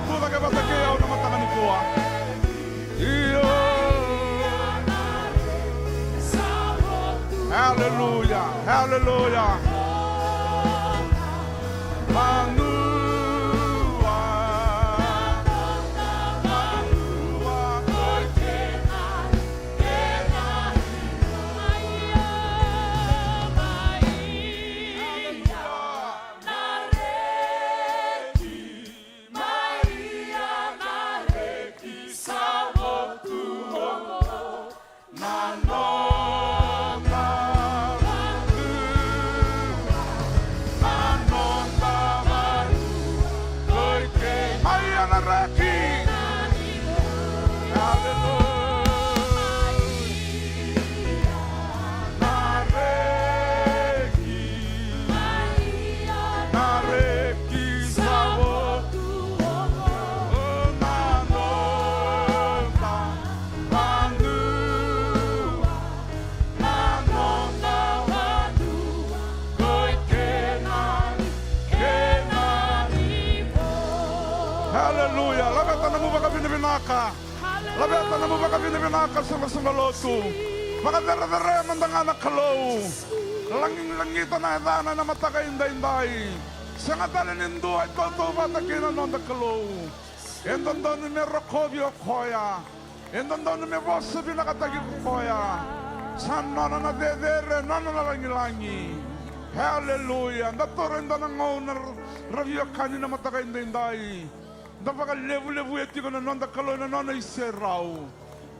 puta que bata que eu não matava ni kuwa. Hallelujah, hallelujah. Hallelujah. Labeta na mo baka binibinaka. Labeta na mo baka binibinaka sa lotu. Baka dere-dere mandanganak kalaw. Langing-langita na edana na mataka inday-inday. Sa nga talinindu ay koto batakinan on the kalaw. Endon ni me rokobyo koya. Endon ni me bosa binakatagi ko koya. San na dedere, na langi-langi. Hallelujah. Naturin da ng owner. Ravyo kanina mataka inday-inday. Dapat levu-levu eti kono nonda kalo na nona iserau.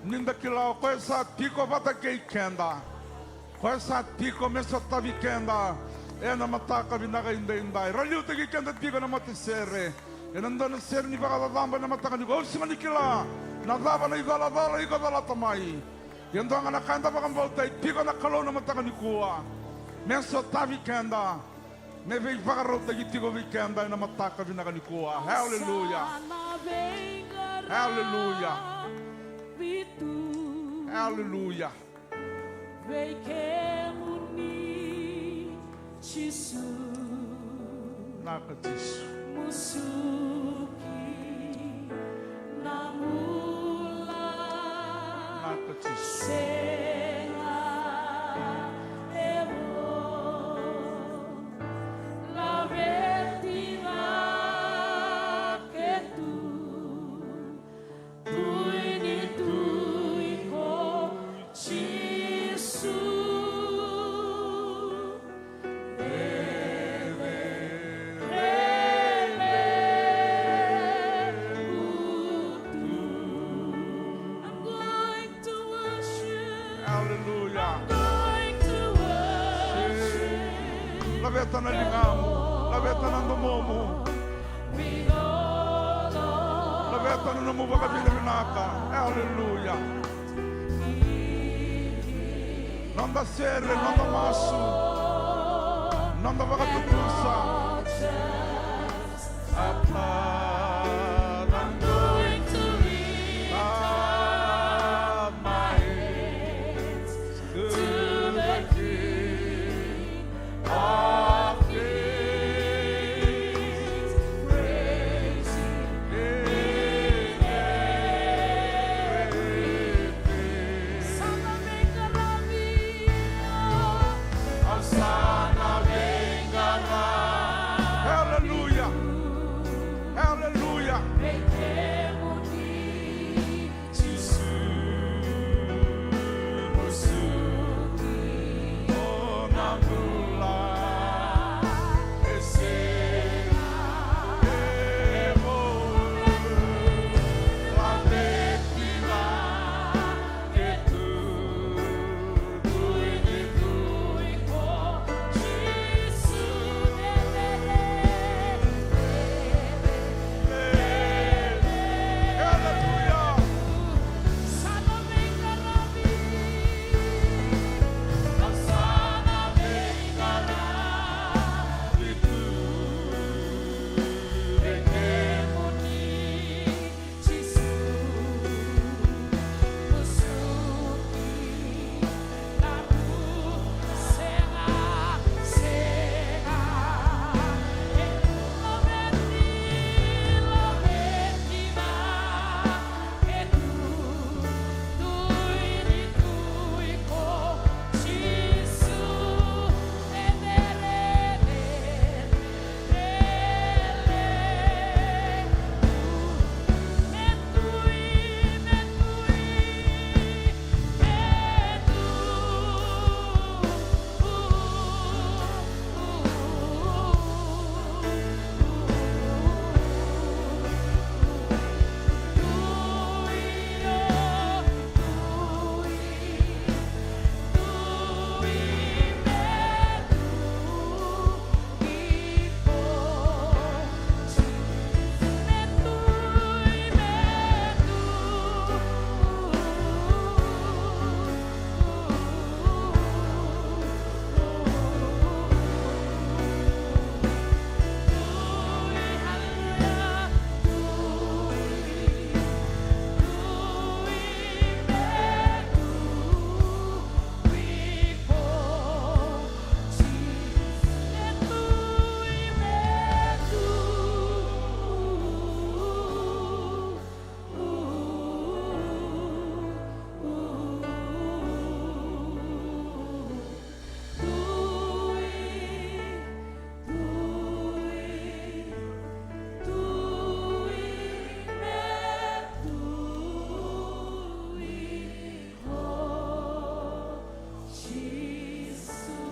Ninda kilao ko sa tiko bata kei kenda. Ko sa tiko mesa tavi kenda. Na mataka binaka inday. Raliu tegi kenda tiko na matisere. Nanda na ser ni baka damba na mataka ni ko sima ni kila. Na daba na igala tamai. Yendo nga nakanda baka mbauta tiko na kalo na mataka ni kuwa. Mesa tavi kenda. Me vei vagarota que tigo weekenda na mataka vinaka ni kuwa. Hallelujah. Hallelujah. Hallelujah. Vei que muni chisu Naka tisu. musuki namula Naka tisu. senga evo la vertina que tu ni tu iko chisu Labeta na lingamo, labeta na ndomomo, labeta na namu baka binibinaka. Hallelujah. Nanda sere, nanda masu, nanda baka tutusa.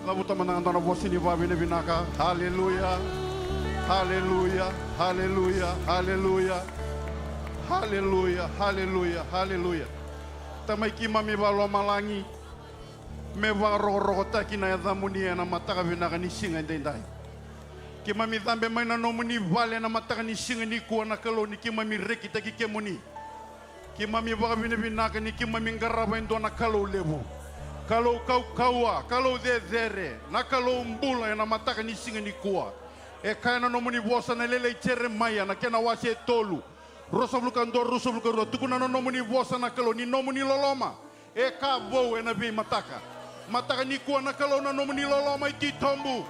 Labuta manangan tona voz ini babi binaka. Haleluya. Haleluya. Haleluya. Haleluya. Haleluya. Haleluya. Haleluya. Tamai kima mi balo malangi. Me va roho taki na yadhamuni na mataka binaka ni singa ndendai. Kima mi dhambe mai na nomuni vale na mataka ni singa ni kuwa na kaloni kima mi reki taki kemuni. Kima mi baka binaka ni kima mi ngaraba ndo na kalo lebu. Kalau kau kaua, kalau zezere, na kalau mbula na mataka ni singa ni kuwa. E kaina no muni vosa na lele chere maya na kena wase tolu. Rosa bluka ndo rosa bluka ro. Tukuna no muni vosa na kalau ni no muni loloma. E ka vou e na bi mataka. Mataka ni kuwa na kalau na no muni loloma iti tombu.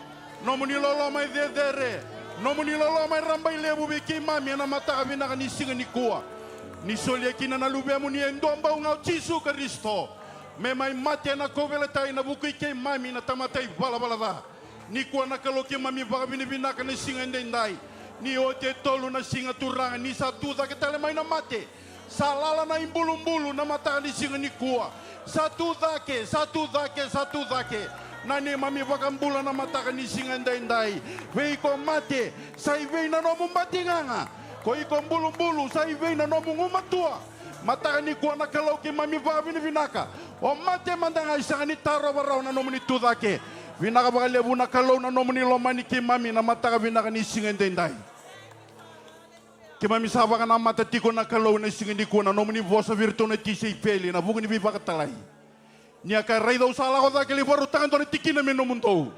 No muni loloma zezere. No muni loloma rambai lebu biki mami na mataka binaka ni singa ni kuwa. Ni solia kina na lube muni endomba ungau Jisu Kristo. Me mai mate na kovele tai na buku ke mami na tamatai bala da. Ni kuwa na kaloki mami baka binaka na singa ndendai. Ni ote tolu na singa turanga ni satu da ketale mai na mate. Salala na imbulu na mata ni singa ni kuwa. Satu dake. Na ni mami baka mbula na mata ni singa ndendai. Vei ko mate, sai vei na nomu matinganga. Ko iko mbulu sai vei na nomu ngumatua. Mata ni kuwa na kaloki mami baka binaka. O mate mandanga isanga ni taro barau na nomu ni tudake. Vinaka baka lebu na kalau na nomuni lomani ki mami na mataka vinaka ni singa ndendai. Ki mami sabaka na mata tiko na kalau na singa ni kuwa na nomuni vosa virtu na tisi ipeli na buku ni bibaka talai. Ni aka raida usala ko dake libaru tangan toni tiki na menomuntou.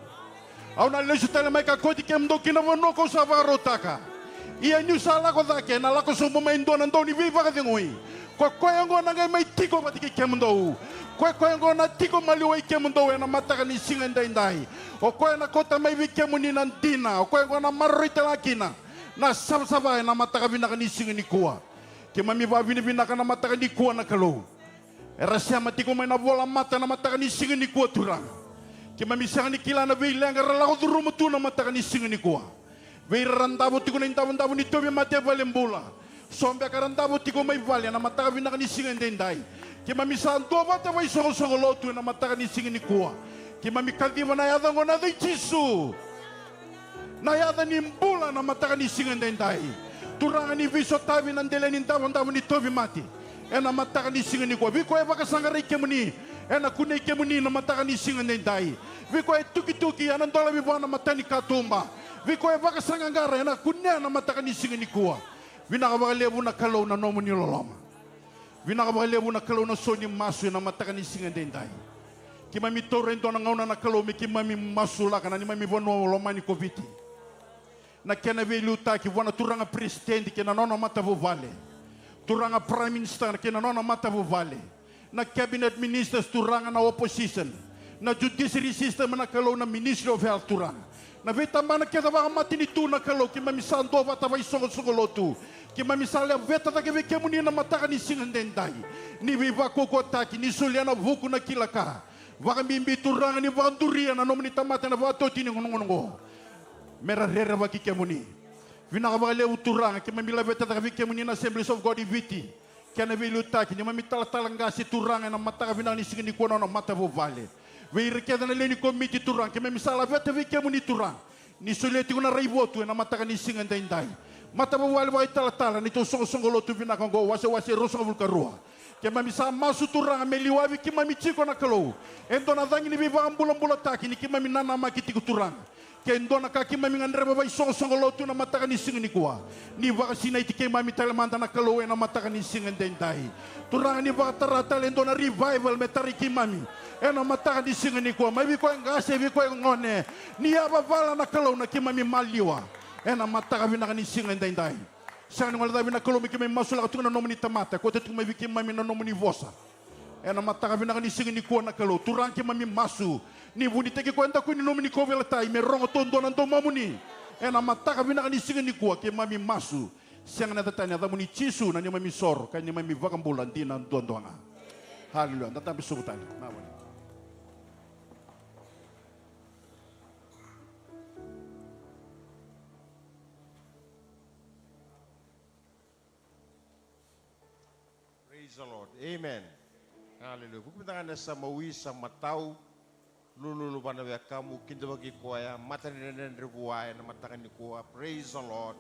Au na lesu tele mai ka koti ke mdo kina vonoko sabaka rotaka. Ia ni usala ko dake na lako sumo mai ndo na ndo ni bibaka dingoi. Ko koyango na ngai mai tiko batiki ke mdo. Koe ngo na tiko maliwa ike mundo na mataka ni singa ndai. O koe na kota mai vike muni na ndina. O koe ngo na marita lakina. Na sabsaba na mataka binaka ni singa ni kuwa. Ke mami ba binaka na mataka ni kuwa na kalau. Era siama tiko mai na bola mata na mataka ni singa ni kuwa turang. Ke mami sanga ni kila na vei lenga ralako durumu tu na mataka ni singa ni kuwa. Vei randabo tiko na indabu ni tobi mate valembula. Sombe akarandabo tiko mai vale na mataka binaka ni singa ndai. Ki mami santo bata vai songo lotu na mataka ni singa ni kuwa. Ki mami kaldiva na yada ngona dai Jisu. Na yada ni mbula na mataka ni singa ndendai. Turanga ni viso tabi na ndele ni ndavu ni tovi mati. Ena mataka ni singa ni kuwa. Viko e baka sangara ikemuni. Ena kune ikemuni na mataka ni singa ndendai. Viko e tuki anandola viva na matani katumba. Viko e baka sangara ena kune na mataka ni singa ni kuwa. Vinaka baka lebu na kalau na nomu ni loloma. Vinaka baka lebu na kalau na soni masu na mataka ni singa ndendai. Ki mami tore ndo na ngauna na kalau mi ki mami masu la kana ni mami vono lomani koviti. Na kena ve luta ki vona turanga presidente ke na nona mata vo vale. Turanga prime minister ke na nona mata vo vale. Na cabinet ministers turanga na opposition. Na judiciary system na kalau na ministry of health turanga. Na ve tambana ke da mati ni tu na kalau ki mami sando vata vai songo lotu. Ki mami sale veta da ke veke muni na mataka ni singa ndendai. Ni viva koko taki ni suliana vuku na kilaka. Vaka mimbi turanga ni vanduria na nomini tamata na vatoti ni ngonongo. Mera rera vaki ke muni. Vinaka vaka leu turanga ki mami la veta da veke muni na Assemblies of God viti. Kana vilu taki ni mami talatangasi turanga na mataka vinaka ni singa ni kuona na mata vo vale. Veirikeda na leni komiti turanga ki mami sala veta veke muni turanga. Ni suleti kuna raivotu na mataka ni singa ndendai. Mata bawali wa itala nito songo lotu vinaka ngo wase rosa vulkarua. Ke mami sa masu turanga meliwavi ki mami chiko na kalau. Endo na dangi ni viva ambula taki ni ki mami nana makiti kuturanga. Ke endo na kaki mami ngandreba vai songo lotu na mataka ni singa ni kuwa. Ni vaka sina itike mami talemanda na kalau na mataka ni singa ndendai. Turanga ni vaka tarata endo na revival metariki mami. Ena mataka ni singa ni kuwa. Mai viko ngase viko ngone. Ni aba vala na kalau na ki mami maliwa. Ena mataka vinaka ni singa ndendai. Sanga ngala da vinaka lomi ki mami masula katuna nomuni tamata. Ko tetu mami ki mami na nomuni vosa. Ena mataka vinaka ni singa ni kuwa na kalau. Turang ki mami masu. Ni vuni teki ko enda ko ni nomuni ko velatai me rongo tondo na ndo mamuni. Ena mataka vinaka ni singa ni kuwa ki mami masu. Sanga na tatanya da muni Jisu na ni mami sor ka ni mami vakambula ndina ndondoanga. Haleluya. Ndatambi sukutani. Mawani. Praise the Lord. Amen. Hallelujah. Pupunta ka na sa mawi sa mataw, lululu bana be kamu kinda bagi kuaya mata nenen rebuaya na mata kan kuah. Praise the Lord.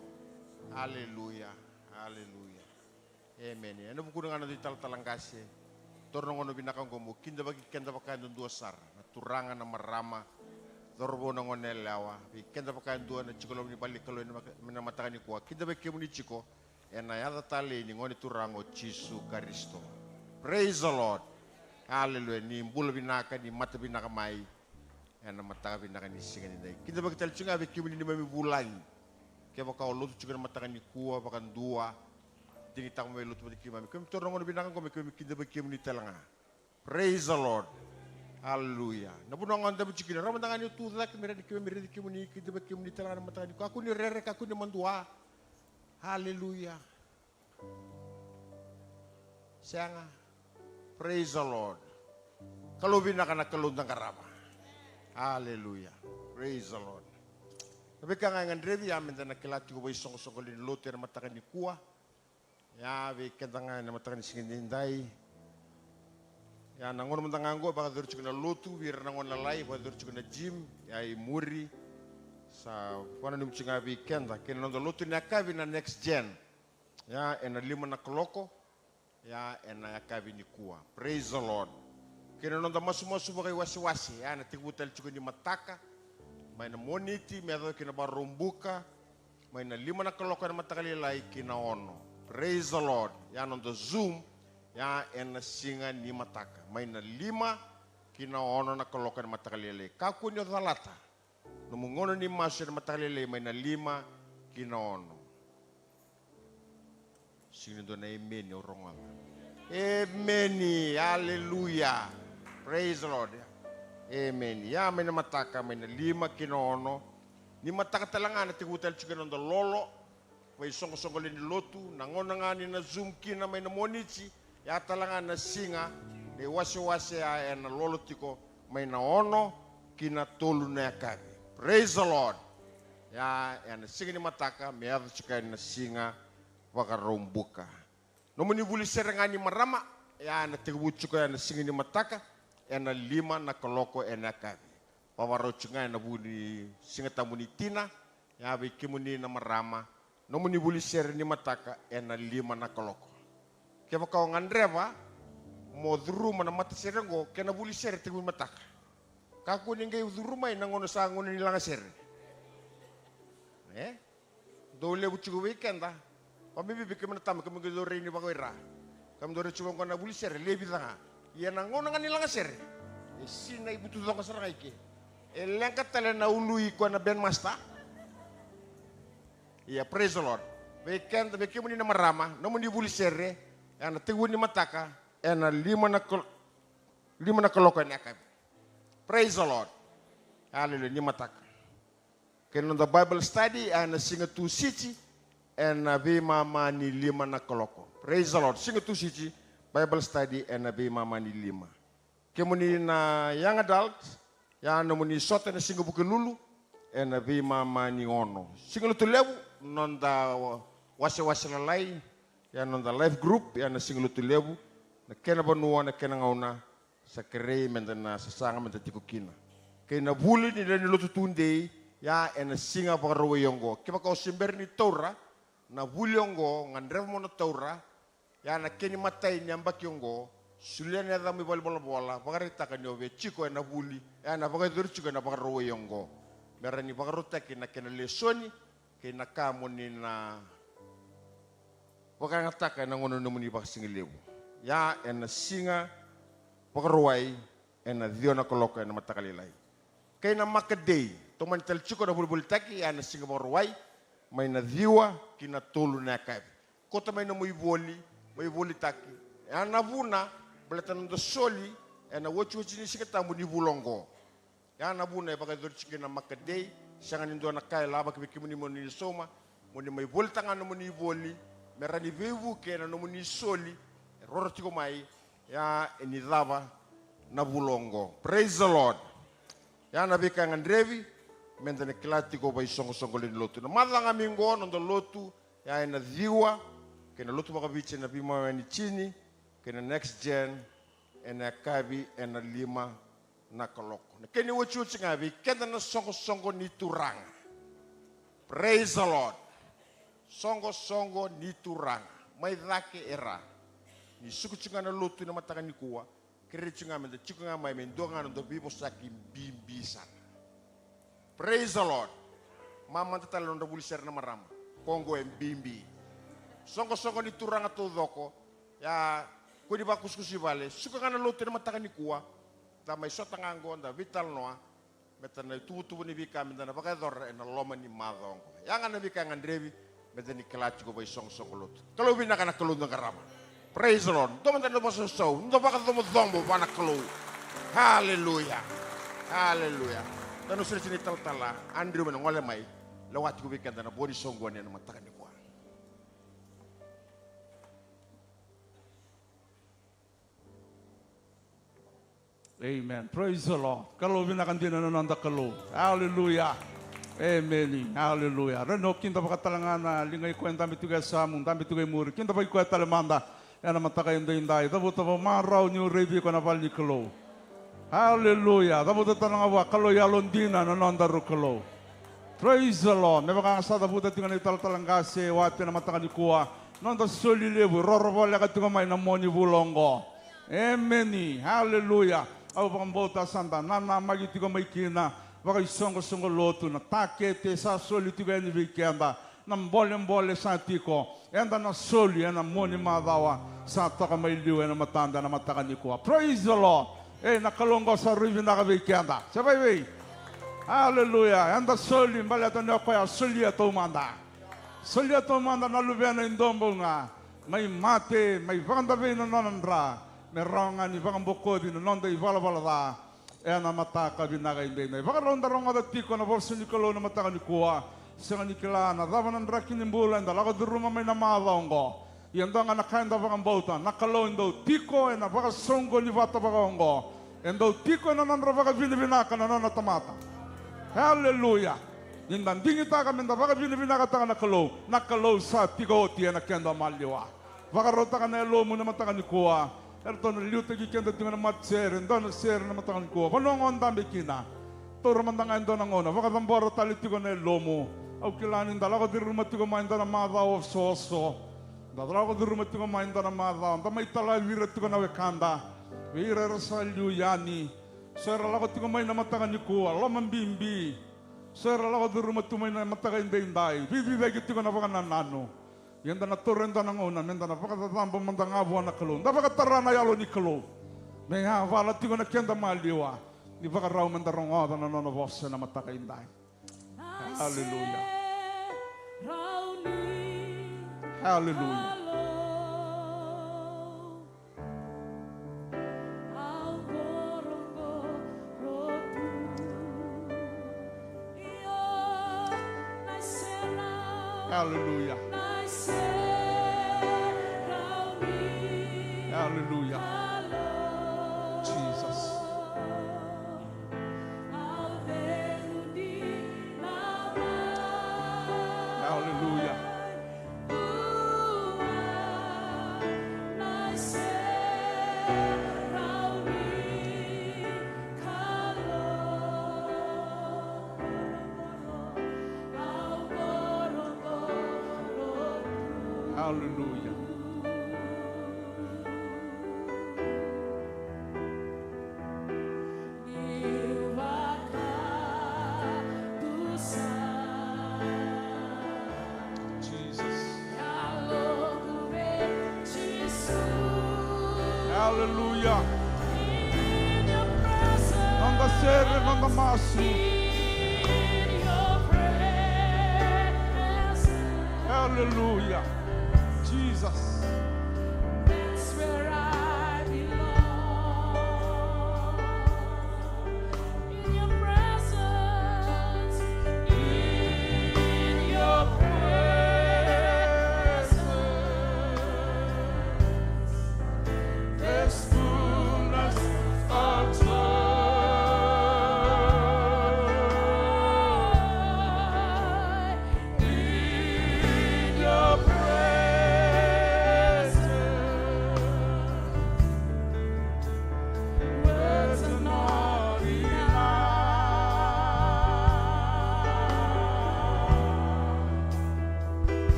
Hallelujah. Hallelujah. Amen. Ano buku dengan nanti talang kasih. Torno ngono binakang gomu kinda bagi kenda pakai dua sar. Turangan nama rama. Torbo nongonel lawa. Kenda pakai dua na chikolo ni balik kalau ni mata kan kuah. Kinda bagi kemu ni chiko. Ena yada tali ni ngoni turango Yesus Kristo. Praise the Lord. Hallelujah. Ni mbul binaka ni mata binaka mai. Ena mata binaka ni singa ni dai. Kinda bagi tal chunga bagi kemu ni mami bulan. Kaya kau lutu juga mata kan ni kuah pakan dua. Jadi tak mau lutu bagi kemu. Kemu torong ngono binaka kau kemu kinda bagi kemu ni telanga. Praise the Lord. Hallelujah. Nabu nongon tabu cikina. Raman tangan itu tak merah di kemu ni kinda bagi kemu ni telanga mata kan ni. Aku ni rerek aku ni mandua. Hallelujah. Sianga. Praise the Lord. Kalau binaka na kaluntang karama. Hallelujah. Praise the Lord. Tapi kang ngan drevi ya minta na kilati ko boy song lin loter matakan ni kuah. Ya we kentangan na matakan singin dai. Ya nangon mentangan go baka dur cikna lotu wir nangon lalai baka dur cikna gym ya i muri sa wana nim cinga weekend ta ken nondo lotu na kavi na next gen. Ya ena lima na koloko. Ya ena kavi ni kuah. Praise the Lord. Kena nondo masu-masu baka wasi-wasi ya na tigutal cikna ni mataka. May na moniti, meron kina barumbuka, may na lima na koloko na matakalilay kina ono. Praise the Lord. Yan on the Zoom, ya en na singa ni mataka. May na lima kina ono na koloko na matakalilay. Kaku nyo talata. Numungono ni maso na matakalilay, may na lima kina ono. Sino doon na amen yung rongal. Amen. Hallelujah. Praise the Lord. Amen. Ya may na mataka, may na lima kinono. Ni mataka talanga na tigutal chika ng lolo. May songolin ni lotu. Nangon nga ni na zoom kina may na monichi. Ya talanga na singa. Ni wasi-wasi ya na lolo tiko. May na ono kina tolu na yakagi. Praise the Lord. Ya na singa ni mataka. May ato chika na singa. Waka rombuka. Nomo ni buli serengani marama. Ya na tigubu chika na singa ni mataka. Ena lima na koloko ena kavi. Pawaro chunga na buni singa tamuni tina. Ya be kimuni na marama. No muni buli ser ni mataka ena lima na koloko. Kaya kau ngandreva mo duru mana mata serengo kena buli ser tigu mataka. Kaku ningai duru mai nangono sangono ni langa ser. Dole bucu weekend ta. Pamibi bikin tamu kami gedore ni bagoira. Kami dore cuma kau na buli ser lebi tanga. Ya nangon nga nilang aser. Sina ibutu tong kasarang iki. Elengkat tala na ului ko na ben masta. Ya praise the Lord. Weekend beki mo ni na marama, no mo ni bulisere, ya na tigun ni mataka, ya na lima na koloko ni akab. Praise the Lord. Hallelujah ni mataka. Ken the Bible study and sing to city and be mama ni lima na koloko. Praise the Lord. Sing to city. Bible study and nabi mama ni lima. Kemuni na young adult, ya na muni sota na singa buke lulu, and nabi mama ni ono. Singa lutu lewu, nonda wase lalai, ya nonda life group, ya na singa lutu lewu, na kena banua na kena ngauna, sa kerei menda na sasanga menda tikukina. Kaya na buli ni dani lutu tunde, ya na singa pakarowe yongo. Kipa kau simber ni taura, na buli yongo, ngandrev mo na taura, ya na keni matai nyambak yongo sulian ya dami bola pagarita kan yo chiko na buli ya na pagadur chiko na pagarowe yongo merani pagaruta kina kena lesoni kina kamo ni na pagangataka na ngono numuni baksingilebu ya ena singa pagarowai ena dio na koloko na matakalilai kay na makadei toman tel chiko na bulbul taki ya na singa pagarowai may na diwa kina tolu na kabi kota may na muy boli may volitaki. Ana buna belatan do soli ena wochu ni sikata mu di bulongo. Ya na buna baka do cikina makadei sangan ndo na kai laba ke kimuni moni soma moni may voltanga no moni boli merani vevu ke na no moni soli roroti ko mai ya eni lava na bulongo. Praise the Lord. Ya na bika ngandrevi mentene klati ko bay songo-songolin lotu. Na madanga mingo no do lotu ya ena diwa kena lutu makabiche na bima ni chini kena next gen ena kabi ena lima na kaloko. Na keni wachu ngabi kenda na songo ni turanga. Praise the Lord. Songo ni turanga. Mai rake era. Ni suku na lotu na mataka ni kuwa. Kere chunga mende chunga mai mendonga ndo bibo saki bimbisan. Praise the Lord. Mama tatalo ndo buliser na marama. Kongo bimbi. Songo ni turanga to doko. Ya kodi ba kuskusi vale. Suka kana lotu na mataka ni kuwa. Da mai sotangango da vital noa. Meta na tubu ni bika menda na baka dor na loma ni madongo. Yang ana bika ngandrevi meta ni kelachi ko bai songo lotu. Kalau bina kana kelun ngarama. Praise the Lord. Domo tanda boso so. Ndo baka domo dombo bana kelu. Hallelujah. Hallelujah. Tanu sere sini tala Andrew mena ngole mai. Lawati ko bika na bodi songo ni na mataka ni kuwa. Amen. Praise the Lord. Kalau binakan din na nanda kalau. Hallelujah. Amen. Hallelujah. Reno kinta pakatalangan na lingay kwenta mitugay sa mong dami tugay muri. Kinta pa ikweta lamanda. Yan ang matakayin da inday. Tabo tabo maraw niyo review ko na bali kalau. Hallelujah. Tabo tatanang awa kalau yalon din na nanda ro kalau. Praise the Lord. May makakasada po tatingan ital-talang kasi wati na matakan ikuha. Nanda solilebu. Rorobole ka tingomay na moni bulongo. Amen. Hallelujah. Au pambota santa nana magi tigo mai kina baka songo lotu na takete sa soli tigo ni vikenda na mbole sa tiko enda na soli na moni madawa sa taka mai liwe na matanda na matakan ko. Praise the Lord. Nakalongo sa rivi na vikenda. Sabay. Hallelujah. Enda soli mbale to ko ya soli to manda. Soli to manda na lubena indombo nga mai mate mai vanda vena nanandra. Merongan ni bang boko di nonda i vala da na mataka binaga inde na baka ronda ronga da tiko na borso ni kolo na mataka ni kuwa sanga ni kila na dava nan raki ni bulan da lago duruma may na malongo yanda nga nakanda bang bauta nakalo indo tiko na baka songo ni vata baka ongo endo tiko na nandra baka binibinaka na nona tamata. Hallelujah. Nindan dingita ka menda baka binibinaka ta nakalo sa tiko ti na kenda maliwa baka rota ka na lo mo na mataka ni kuwa. Erto na liuta kikenda tinga na matser, endo na ser na matangan ko. Panongon dambe kina. Toro mandanga endo na ngona. Baka tamboro tali tigo na lomo. Au kilanin dala ko di rumah tigo mainda na madao of soso. Dala ko di rumah tigo mainda na madao. Anta may tala vira tigo na wekanda. Vira rasa liuyani. Sera la ko tigo main na matangan ko. Lomang bimbi. Sera la ko di rumah tigo main na matangan inday. Bibi bagi tigo na baka nanano. Yanda na torrenda ng una, nenda na pagkatatambo mandangabo na kalong. Napakatara na yalo ni kalong. May havala tigo na kenda maliwa. Di baka raw mandarong oda na nonobos na matakainday. Hallelujah. Hallelujah. Hallelujah. Hallelujah. Jesus. Hallelujah. Hallelujah. Hallelujah. Nanda sere, nanda masu. Hallelujah. Jesus. That's where I belong. In your presence. In your presence. There's fullness of joy. In your presence.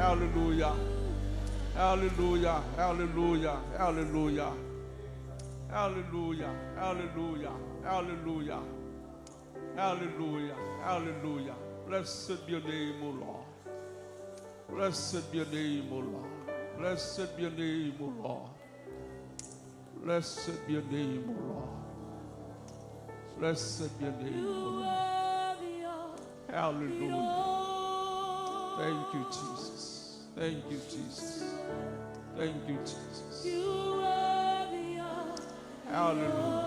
Hallelujah. Hallelujah. Hallelujah. Hallelujah. Hallelujah. Hallelujah. Hallelujah. Hallelujah. Hallelujah. Blessed be your name, O Lord. Blessed be your name, O Lord. Blessed be your name, O Lord. Blessed be your name, O Lord. Blessed be your name, O Lord. Hallelujah. Thank you, Jesus. Thank you, Jesus. Thank you, Jesus. Hallelujah.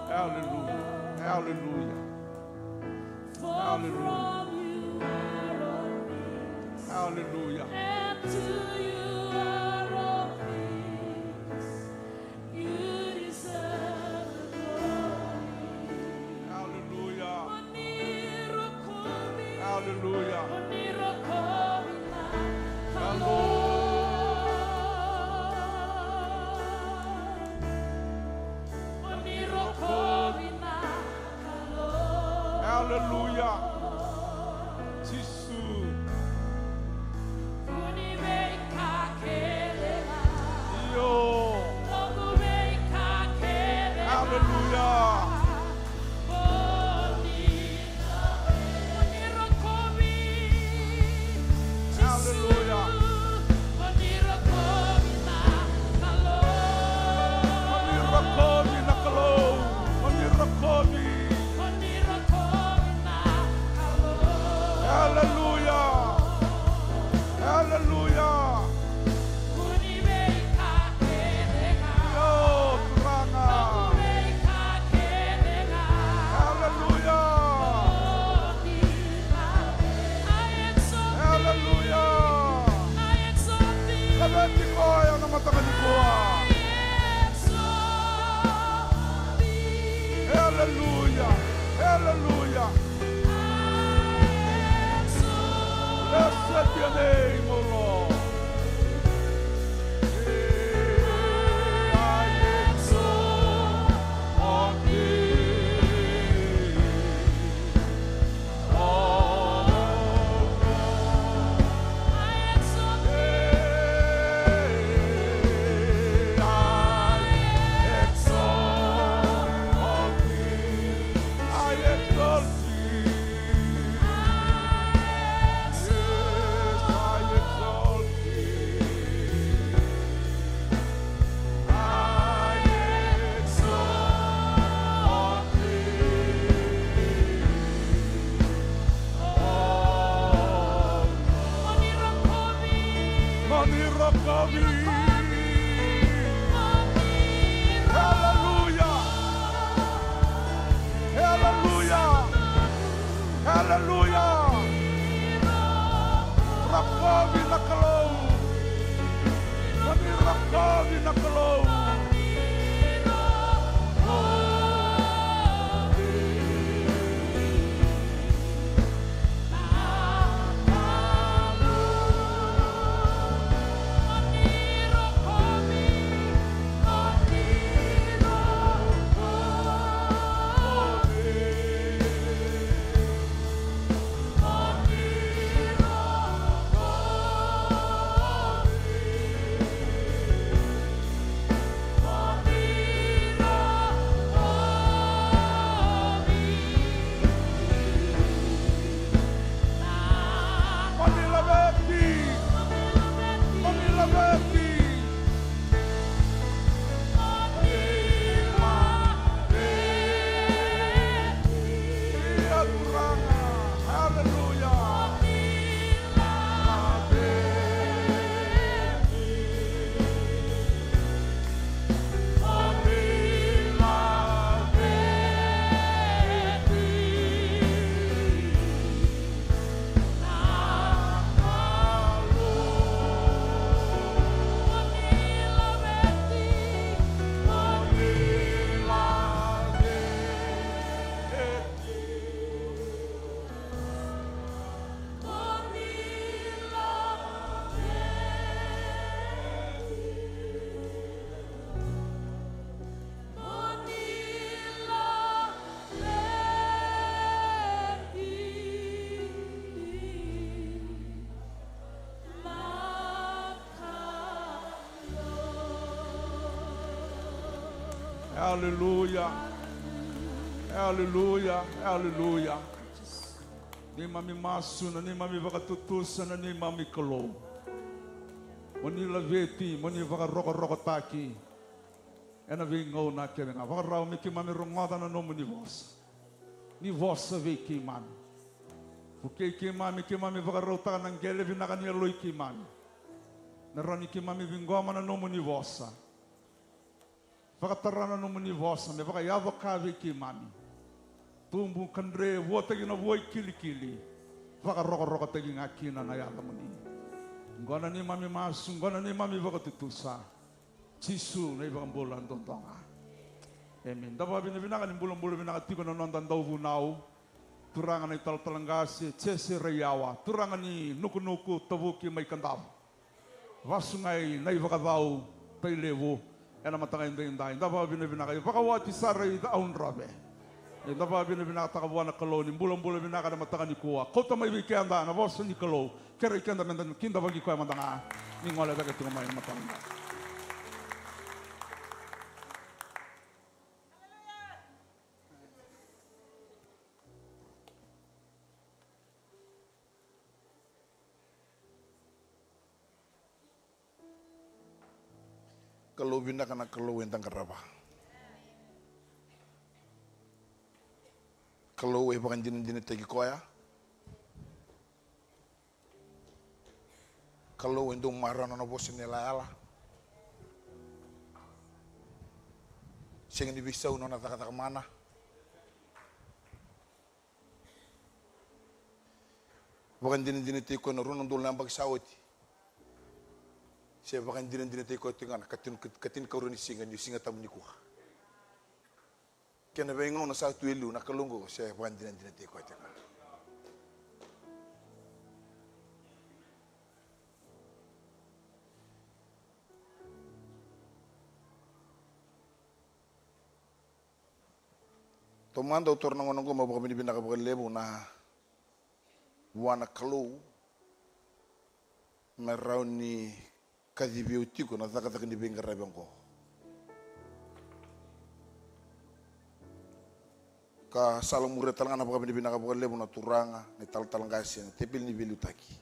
Hallelujah. Hallelujah. Hallelujah. Hallelujah. And to you are all things. You deserve the glory. Hallelujah. Onirokobi, Hallelujah. onirokobi na kalo. Onirokobi na kalo. Hallelujah. Tisu. Unibeka kelela. Yo. Ogubeka kelela. Hallelujah. Hallelujah. Onirakobi nakalo. Onirakobi. Hallelujah. Hallelujah. Yo, Turanga. Hallelujah. Hallelujah. Kabeti ko ayaw na matakali ko. Hallelujah. Hallelujah. Blessed be your name, O Lord. I exalt thee. Oh, Hallelujah. Hallelujah. Hallelujah. Rakobi nakalo. Mani rakobi nakalo. Haleluya. Haleluya. Haleluya. Ni mami masu na ni mami vakatutusa na ni mami kalo. Moni laveti, moni vaka roko taki. Ena vei ngau na kere nga. Vaka rau miki mami rongada na nomu ni vosa. Ni vosa vei ki mami. Porque ki mami vaka rau taka nang gele vinaka ni aloi ki mami. Narani ki mami vingoma na nomu ni vosa. Vaka tarana nomu ni vosa. Me vaka yavo ka vei ki mami. Tumbu kandre wota gina woi kili. Vaka roko tagi ngakina na yata muni. Ngona ni mami masu, ngona ni mami vaka tutusa. Cisu na ibang bulan tontonga. Amen. Dapa binabinaka ni bulan-bulan binaka tiko na nonton daw bunau. Turangan ni taltalangasi, cese rayawa. Turangan ni nuku-nuku tabuki may kandaw. Vasungay na ibaka daw taylewo. Ena matangay dayin. Dapa binabinaka. Pakawati saray daun rabe. Dapa binabinaka takabuan na kalo. Ni bulan-bulan binaka na matanga ni kuwa. Kota may wikenda na bosa ni kalo. Kera ikenda nandan kinda bagi ko matanga. Ningola daga tumay matanga. Kalau bina kana kalau entang karaba. Kalau bakan jinin tegi koya. Kalau endong marah nona bosen nela ala. Sing di bisa nona tak mana. Bakan jinin tegi koya nurun ndol nambak sawati. Saya bahkan jiran tegi koya tinggal katin kauruni singa tamu nikuh. Kena bengong na satu elu na kalunggo saya bahkan jiran tegi koya tinggal. Tomando autor na ngonong ko mabaka binibina ka baka lebo na wana kalau merau ni kadibiutiko na takataka ni benga rabang ko. Ka salang murid talangan na baka binibina ka baka lebo na turanga ni tal-talang kasi na tepil ni bilutaki.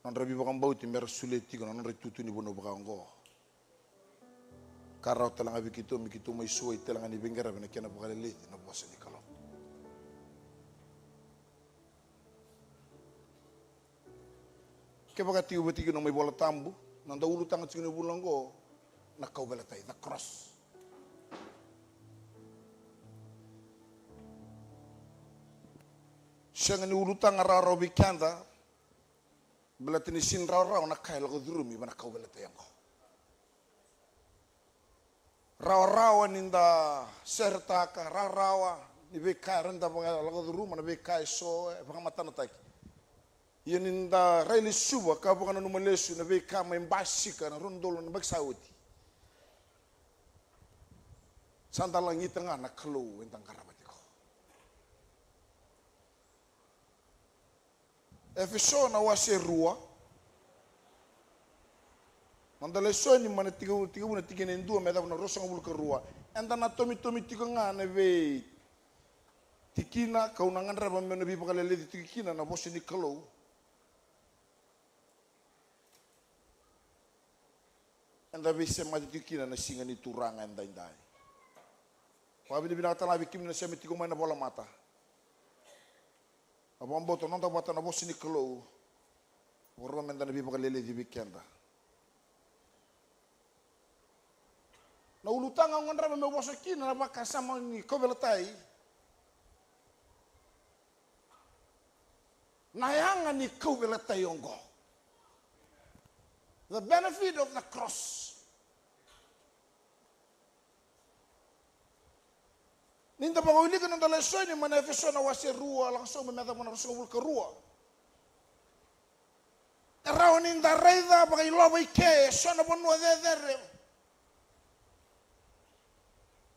Nan rabi bakang bauti mer suletiko nan retutu ni bono baka ngo. Karau talang abi kito mikito may suway talang ni benga rabang na kena baka leliti na buwasa ni kalau. Kaya baka tiyo-bati ko may bola tambo, nang daulot ang at sinubulang ko, nakawalatay, the cross. Siya nga niulutang araw-araw bikanda, balatinisin raw-raw, nakaila ko durumi, ba nakawalatay ako. Raw-raw ninda sertaka, raw-raw, nibikay, randa mga lago duruma, nibikay, so, pangamata na tayo. Yan inda raili suba ka bukan anu malesu na be ka may basika na rondolo na bagsawti. Sandalang itanga na kalo entang karabati ko. Efeso na wase rua. Mandaleso ni mana tiga na tiga na dua meda na rosang bul rua. Enda na tomi tiga nga na be tikina kaunangan raba me na bi pakalele tikina na bosi ni kalo. Anda bisa maju kina na singa ni turangan dai. Pabi di binata labi kim na semi tigo na bola mata. Abang boto nonta bata na bosi ni kalo. Waro menda na bi pakalele di bikenda. Na ulutang ang ngandra me boso kina na baka sama ni kobelatai. Nayangan ni kobelatai ongo. The benefit of the cross. Ninda panguli ka ng dalasoy ni manifesto na wasi rua langsung memeta mo na rasul ka rua. Araw ninda reida bagay lobay ke so na bonwa dedere.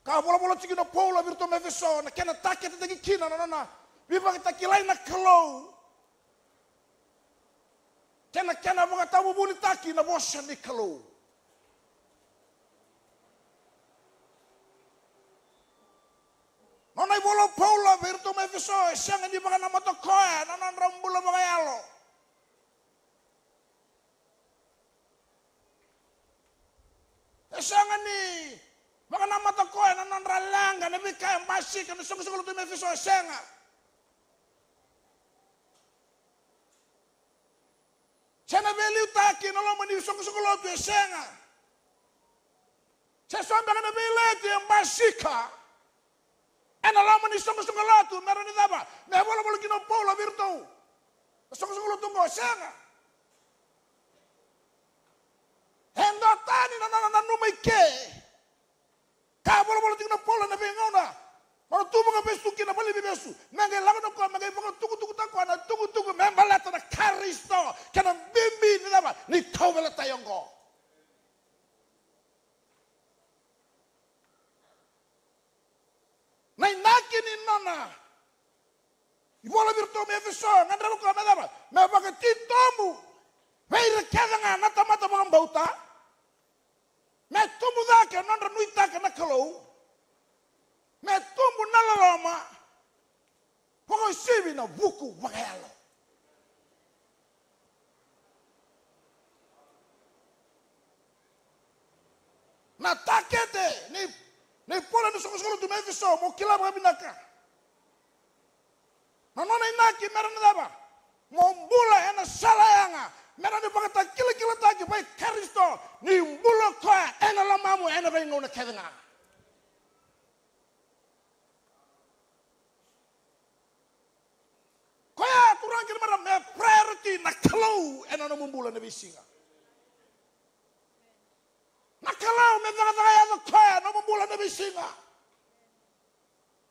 Ka bola tigino Paula virto mefesto na kena takit tagi kina na. Biba kita kilay na kalo. Kena mga tamu buli taki na bosya ni kalo. Nonai bolo Paula virtu me viso siang di baka nama to koe nanan rambula baka yalo. Siang ni baka nama to koe nanan ralanga nabi kaya masih kan sung tu me viso siang. Siang beli utaki nalo mani sung tu siang. Siang baka nabi leti yang masih ka. Lama ni song-song latu, meron ni daba. Me bola kino Paula virtu. Song-song latu ngo senga. Hendo tani na numai ke. Ka bola kino Paula na bengona. Mano tumo ka besu kina bali besu. Nange lago no ko mangai poko tuku ta ko na tuku me balata na Kristo. Kana bimbi ni daba. Ni tawela tayongo. Nai naki ni nona. Ibola virtu me viso, ngandra ko me daba. Me baka titomu. Me rekeda nga nata mata baka bauta. Me tumu dake nandra nuita ka nakalou. Me tumu nalaloma. Poko sibi na buku wakayalo. Na takete ni pola ni sokosolo tu me viso mo kila mga binaka. Nanona inaki meron na daba. Mombula ena salayanga. Meron ni pakata kila taki pai Kristo ni mbulo koe ena lamamu ena bai ngona kedanga. Koe turang kira mara me priority na kalau ena no mumbula na bisinga. Nakalau me daga ya no koe no mumbula na bisinga.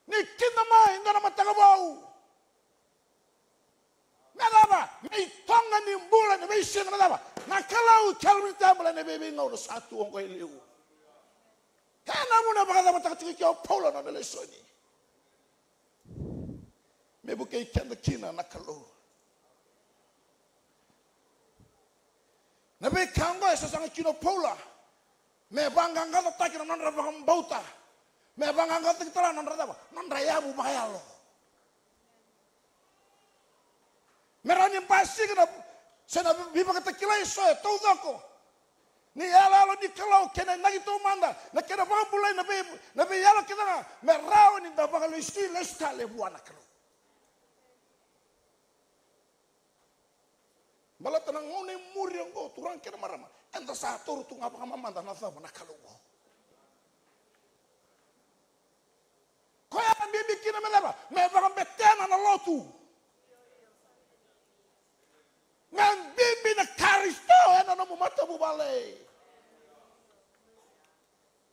Ni kinda mai ndana mataga bau. Nadaba, may tonga ni mbula na bisinga nadaba. Nakalau kalmi tambula na bibi ngau no satu ong koe liu. Kana muna baka mataga tikikyo Paula na lesoni. Me bukai kenda kina nakalau. Na be kango esa sanga kino Paula. Me banganga to takina nandra baka mbauta. Me banganga to kitala nandra daba. Nandra yabu baka yalo. Merani pasti kena sena biba kata kilai soe tau dako. Ni yalo ni kalau kena nagi tu manda. Na kena baka bulai na be yalo kita merau ni da baka listi lesta le buana kalau. Malah tenang ngone muri yang go turang kena marama. Enta satu tu ngapa mamanda na sa na kalau go. Kau yang bibi kena melaba. Me baka betena na lotu. Ngan bibi na Kristo ena no mata bubale.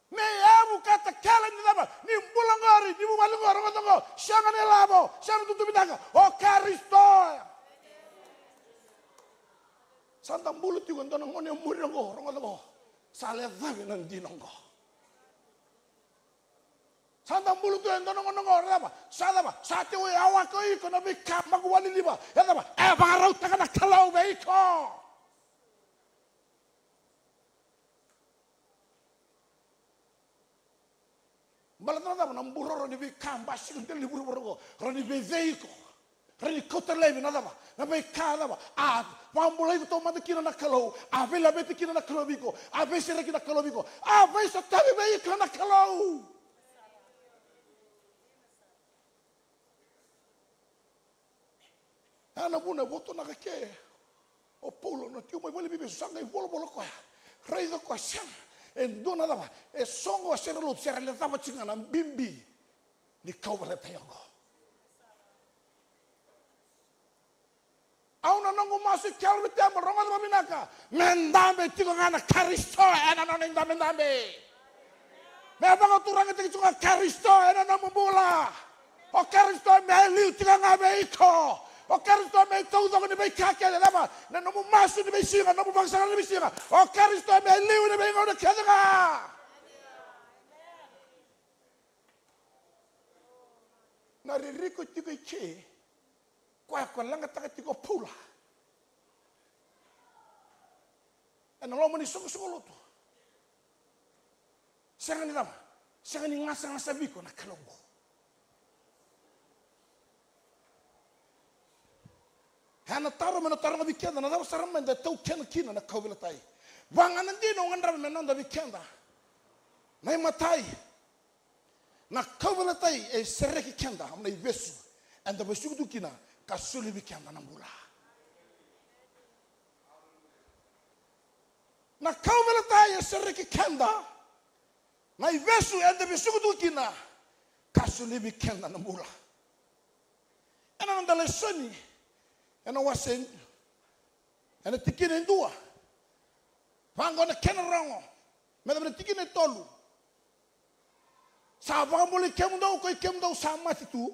Me abu kata kala ni daba ni bulangari ni bubalungor ngotongo sianga ne labo sianga tutu bidanga o Kristo. Santang bulu ti gon tono ngone muringo ngotongo sale vabe nan dinongo. Santang bulu tu endo nongo raba sadaba sate we awa ko iko na bika magwali liba ya daba bangarau takana kalau be iko balatna daba namburo ro ni bika mbasi ntel liburu borgo ro ni be veiko ro ni kota lebi na daba na be ka daba pambulai to mata kina na kalau vela beti kina na kalau biko sere kina kalau biko sa tabi be iko na kalau. Ana buna boto na kake o Paulo no tiu mai bole bibi sanga i bolo ko rei do ko sang en dona dava e songo sera lu sera le tava cinga na bimbi ni kau bale tayango au na nongo masu kalbi tembo ronga do minaka mendambe tigo ngana Kristo ena no ndambe me banga turanga tiki tunga Kristo ena no mbula o Kristo me liu tiga ngabe iko. O Kristo me tau doko ni be kakele lama na no masu ni be singa no bangsa ni be singa o Kristo me liu ni be ngona kedanga na ririko tiko che kwa langa taka tiko Paula ana lo mani soko loto sanga ni lama sanga ni ngasa biko na kalongo Hana taro mena taro nga vikenda na dawa sarama nda tau kena kina na kaubila tai. Wanga nandi no ngandra mena nda vikenda. Na matai. Na kaubila tai e sereki kenda amna ivesu. Anda besu tu kina kasuli vikenda na mula. Na kaubila tai e sereki kenda. Na ivesu anda besu tu kina kasuli vikenda na mula. Ena nda lesoni. Ena wasen, ena tikine ndua, pango na kena rango, meda meda tikine tolu. Sa baka muli kemdau koi kemdau sa mati tu,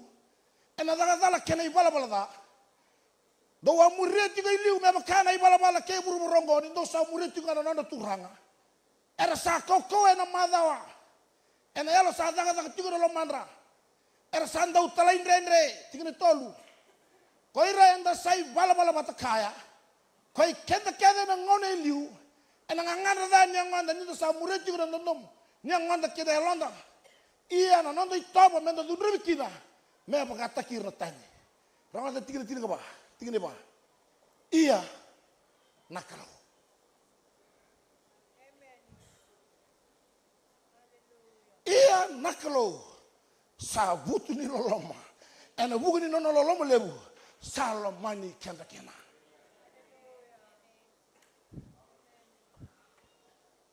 ena daga kena ibala bala da. Do wa mureti koi liu meba kana ibala bala ke buru rongo ni do sa mureti kana nanda turanga. Era sa koko ena madawa, ena yalo sa daga tikine lo mandra. Era sa ndau talain rendre tikine tolu. Koi enda sai bala bata kaya. Koi kenda na ngone liu. Ena nganganda da nyanganda nito sa mureti kuna nondom. Nyanganda keda elonda. Iya na nondo itoba menda dunrebi kina. Mea pakata kira tani. Ranganda tigine ka ba? Tigine ba? Iya nakalo. Iya nakalo. Sa butu ni loloma. Ena buku ni nono loloma lebu. Salomani kenda kena.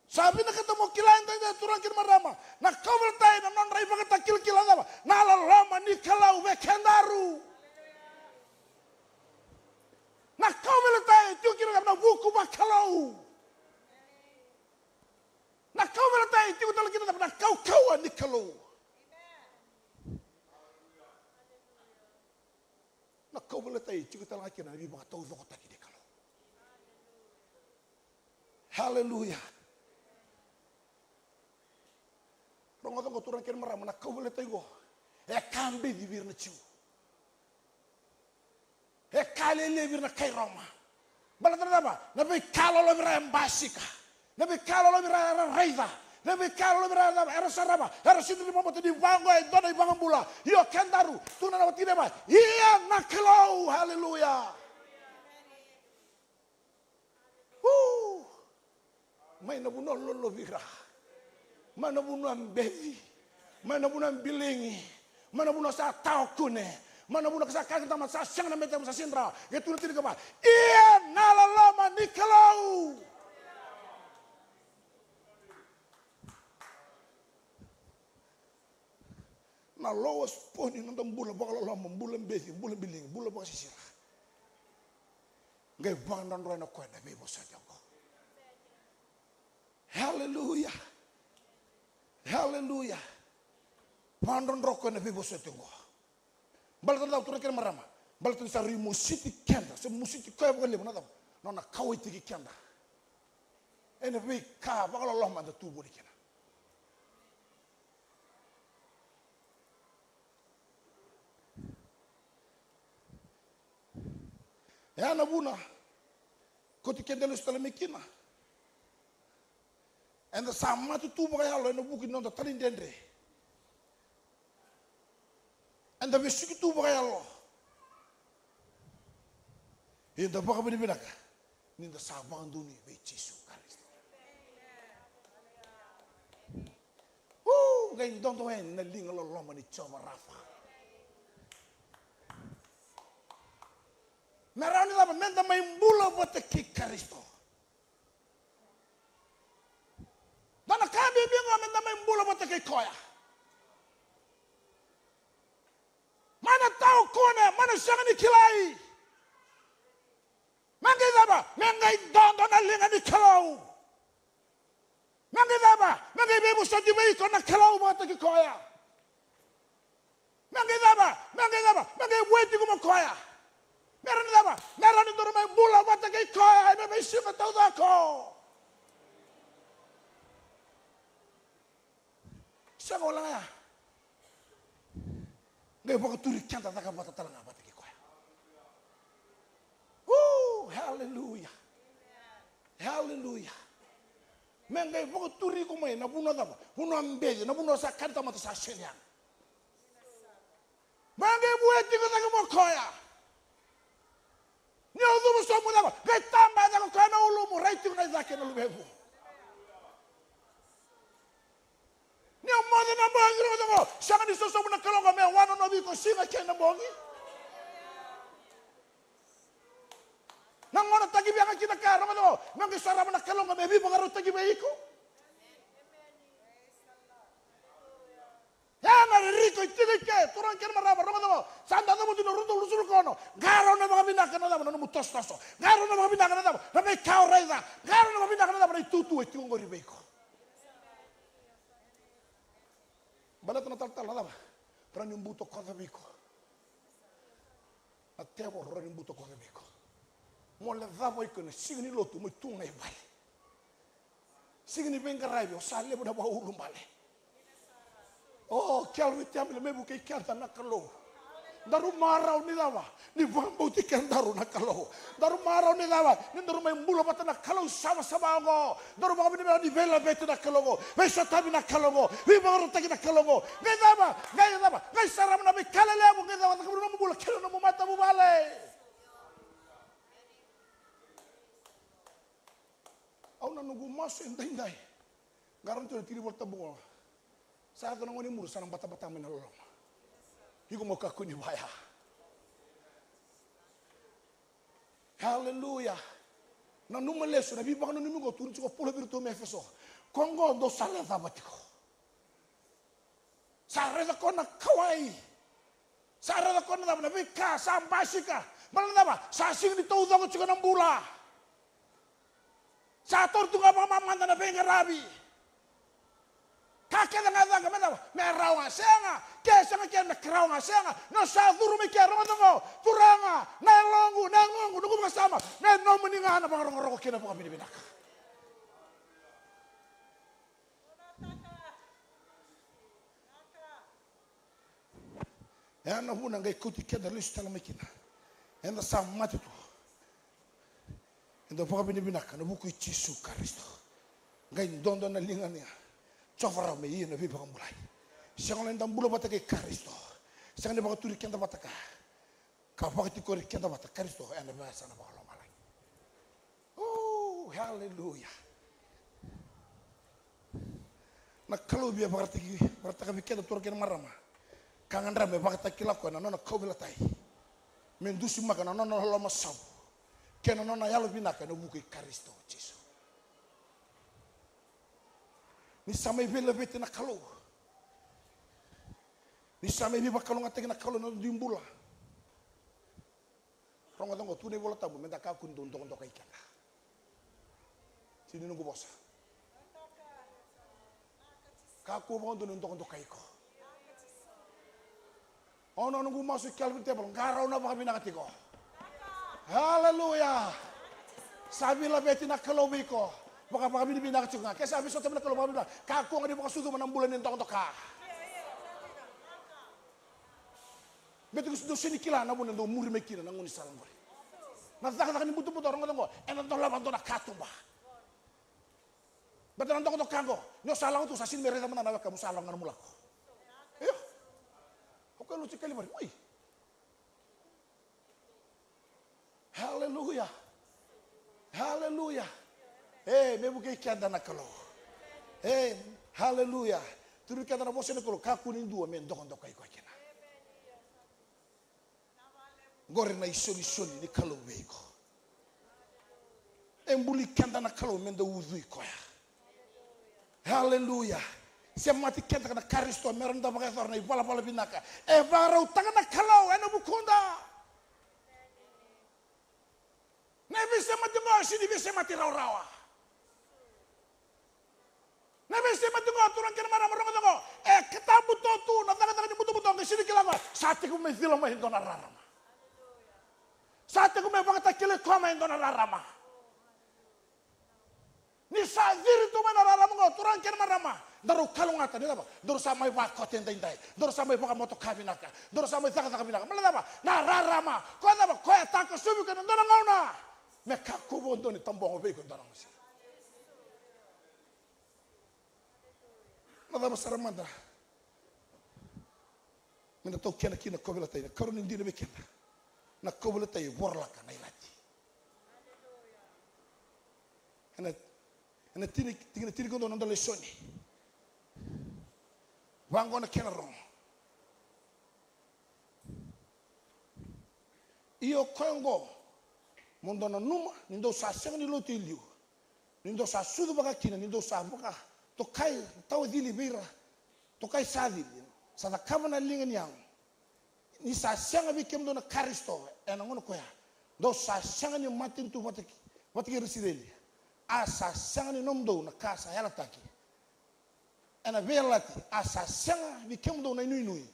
Sabi na kata mo kilain tayo turang kin marama. Na cover tayo na non rai bagata kil-kila daba. Na lalama ni kalau ve kendaru. Na cover tayo tiyo kira na buku ba kalau. Na cover tayo tiyo talaga kita na kau-kawan ni kalau. Na kau boleh tahu, kita lagi na nabi baka tahu kota kita kalau. Haleluya. Rongo tong turun kiri marah, na kau boleh tahu go. Kambe di bir na ciu. Kali lebir na kai Roma. Balat apa? Nabi kalau lebir embasika. Nabi kalau lebir raiva. Nabi kalau lebih era saraba, era sindri momo di bango e dona ibang bula. Io kendaru, tu na watine ba. Iya naklau, haleluya. May nabuno lolo vira. May nabuno ambevi. May nabuno ambilingi. May nabuno sa tao kune. May nabuno sa kakita sa siyang na metem sa sindra. Ito na tinig ba. Iya nalalama niklau. Na lawas poni nandang bula bakal lama bulan besi bulan biling bulan bakal sisira. Gay bang dan roy na kwenda bebo sa Diyos. Hallelujah. Hallelujah. Pandon roko na bebo sa Diyos. Balatan daw turun kaya marama. Balatan sa rimusiti kenda. Sa musiti kaya bakal lima na daw. No na kaway tiki kenda. Ene bi ka bakal lama da tubo di kena. Ya nabuna, koti kendelo stala mekina. Enda sama tu tubo kaya lo ena buki nonda talin dendre. Enda besuki tubo kaya lo. Enda baka bini binaka. Ninda sabang duni be Yesu Kristo. Ngayon dondo en nalinga lo loma ni Choma Rafa. Meron nila menda may mula buat kay Kristo. Dana kami bingo menda may mula buat kay Koya. Mana tahu kone, mana siang ni kilai. Mangi daba, mangi dondo na linga ni kalau. Mangi daba, mangi bebu sa dibai ko na kalau buat kay Koya. Mangi daba, mangi weti ko mo Koya. Meron apa? Meron itu rumah bola mata kay Koya, ini may siapa tahu ako. Siapa orang ya? Gak bakal turi kanta tak mata talang apa kay Koya. Hallelujah. Hallelujah. Mengay bakal turi kumay nabuno apa? Puno ambeje, nabuno sa kanta mata sa senyang. Mengay buat juga tak mau Koya. Ni odu mo so mo na. Gai tamba na ko kana ulu mo right na zake na lubevu. Ni mo na bangi ro ngo. Sanga ni so mo na kalonga me wano no bi ko singa kena bongi. Nangona tagi bianga kita ka ro ngo. Mangi sara mo na kalonga me bi bangaro tagi be iko. Ya na riko itike turan ker maraba ro ngo. Sanda mo dino rundo lusul kono. Garo na mga binaka na no mutos taso. Garo na mga binaka na na me kao reza. Garo na mga binaka na na tutu eti ngori beko. Bala tana tal na ba. Para nyumbuto ko beko. Atebo ro nyumbuto ko beko. Mo le vavo ikone signi lotu mo tunga e bale. Signi benga raibe o sale bo da ba ulu bale. Oh, kelwi tiamile mebu ke kanta nakalo. Daru marau ni lava, ni vambo ti ken daru nakalo. Daru marau ni lava, ni daru mai mbulo mata nakalo sama-sama ngo. Daru mga binibela ni vela bete nakalo ngo. Vai satabi nakalo ngo. Vi mga rotaki nakalo ngo. Ngai daba, ngai saram na me kalele mo ngai daba takabro na mbulo kelo na mo mata mo bale. Au na nungu maso endai. Garanto tiri volta bungo. Sa ko ngoni muru sanang bata-bata men lolong. Higo mo ka kuni baya. Hallelujah. Na numaleso na biba no nugo turu ko polo virtu me feso. Kongo do sala tabatiko. Sa reza ko na kawai. Sa reza ko na na bika sa basika. Malanda sa sing ni todo ko chiko ng bula. Sa tortu nga mamanda na benga rabi. Kakek na nga nga mena merau nga senga kesa nga kena krau nga senga no sa duru me kero ngo turanga na longu nungu masama na no meninga na bang roko kena po kami binaka. Ya na huna ngai kuti keda lista la mekina. Enda sa mati tu. Enda po kami binaka no buku Yesu Kristo. Ngai dondo na lingania. Cofara me iya na biba mulai. Siang lain dam bulu batake Kristo. Siang ne baga turi kenda bataka. Ka bakti kori kenda bataka Kristo ena bahasa na baga malai. Oh, hallelujah. Na kalau biya bataka kenda tur kena marama. Kangan rame bagata kilako na nona kobela tai. Mendusi maka na nona loma sabu. Kena nona yalo binaka no buku Kristo Yesus. Ni samai vela vete na kalau. Ni samai viva kalau ngate na kalau na dimbula. Ronga tongo tu ne bola tabu menda ka kun don don kai kaka. Sini nunggu bosa. Ka ku bon don don kai ko. Ono nunggu masuk Calvin table ngarau na baka binakati ko. Hallelujah. Sabila vete na kalau biko. Baka binibina ka tsunga. Kaya sabi so tabi na kalong mga kako nga di baka sudo manang bulan nito ka. Beto gusto sinikila na mo nando muri may kina nang unisalang mo. Nasaka ni buto-buto orang ko. Eno to laban to na katumba. Beto nando ko to kango. Nyo salang to sa sin mereda man na kamu salang nga mula ko. Iyo. Ako lu cikali mari. Uy. Hallelujah. Hallelujah. Mebu kay kanda na kalo. Hallelujah. Turu kanda na mose na kalo kakunin dua men dokon dokay ko kina. Gore na isoni ni kalo weko. Embuli kanda na kalo men da uzui ko ya. Hallelujah. Siya mati kanda na Kristo meron da bagay na ibala binaka. Varau tanga na kalo ena bukunda. Na bisa mati mo sini bisa mati raw-rawa. Nabi si matungo turang kena marah ko. Kita buto tu, nataka ni buto ke sini kila ko. Sate ko may filo may hindo nararama. Sate ko may bangata kile ko may hindo nararama. Ni sa diri tu may nararama ko turang kena marama. Daru kalungata nila ba? Daru sa may bakot inday. Daru sa may baka moto kabinaka. Daru sa may taka kabinaka. Malala ba? Nararama. Ko na ba ko ataka subi ka ndo ngauna. Me kakubo ndo ni tambongo be ko ndo ngasi. Nada masaramanda. Mina to kena kina kobela tay. Karon hindi na bekenda. Na kobela tay borla ka na ilati. Ena tiri kondo nanda lesoni. Wango na kenarong. Iyo kongo mondo na numa nindo sa senga ni lotu iliu. Nindo sa sudu baka kina nindo sa baka tokai tau dili bira tokai sadi sa da kama na linga niang. Ni sa senga bi kemdo na karisto ena ngono koya. Do sa senga ni matin tu wataki resideli. Asa senga ni nomdo na kasa yala taki. Ena velati asa senga bi kemdo na inui.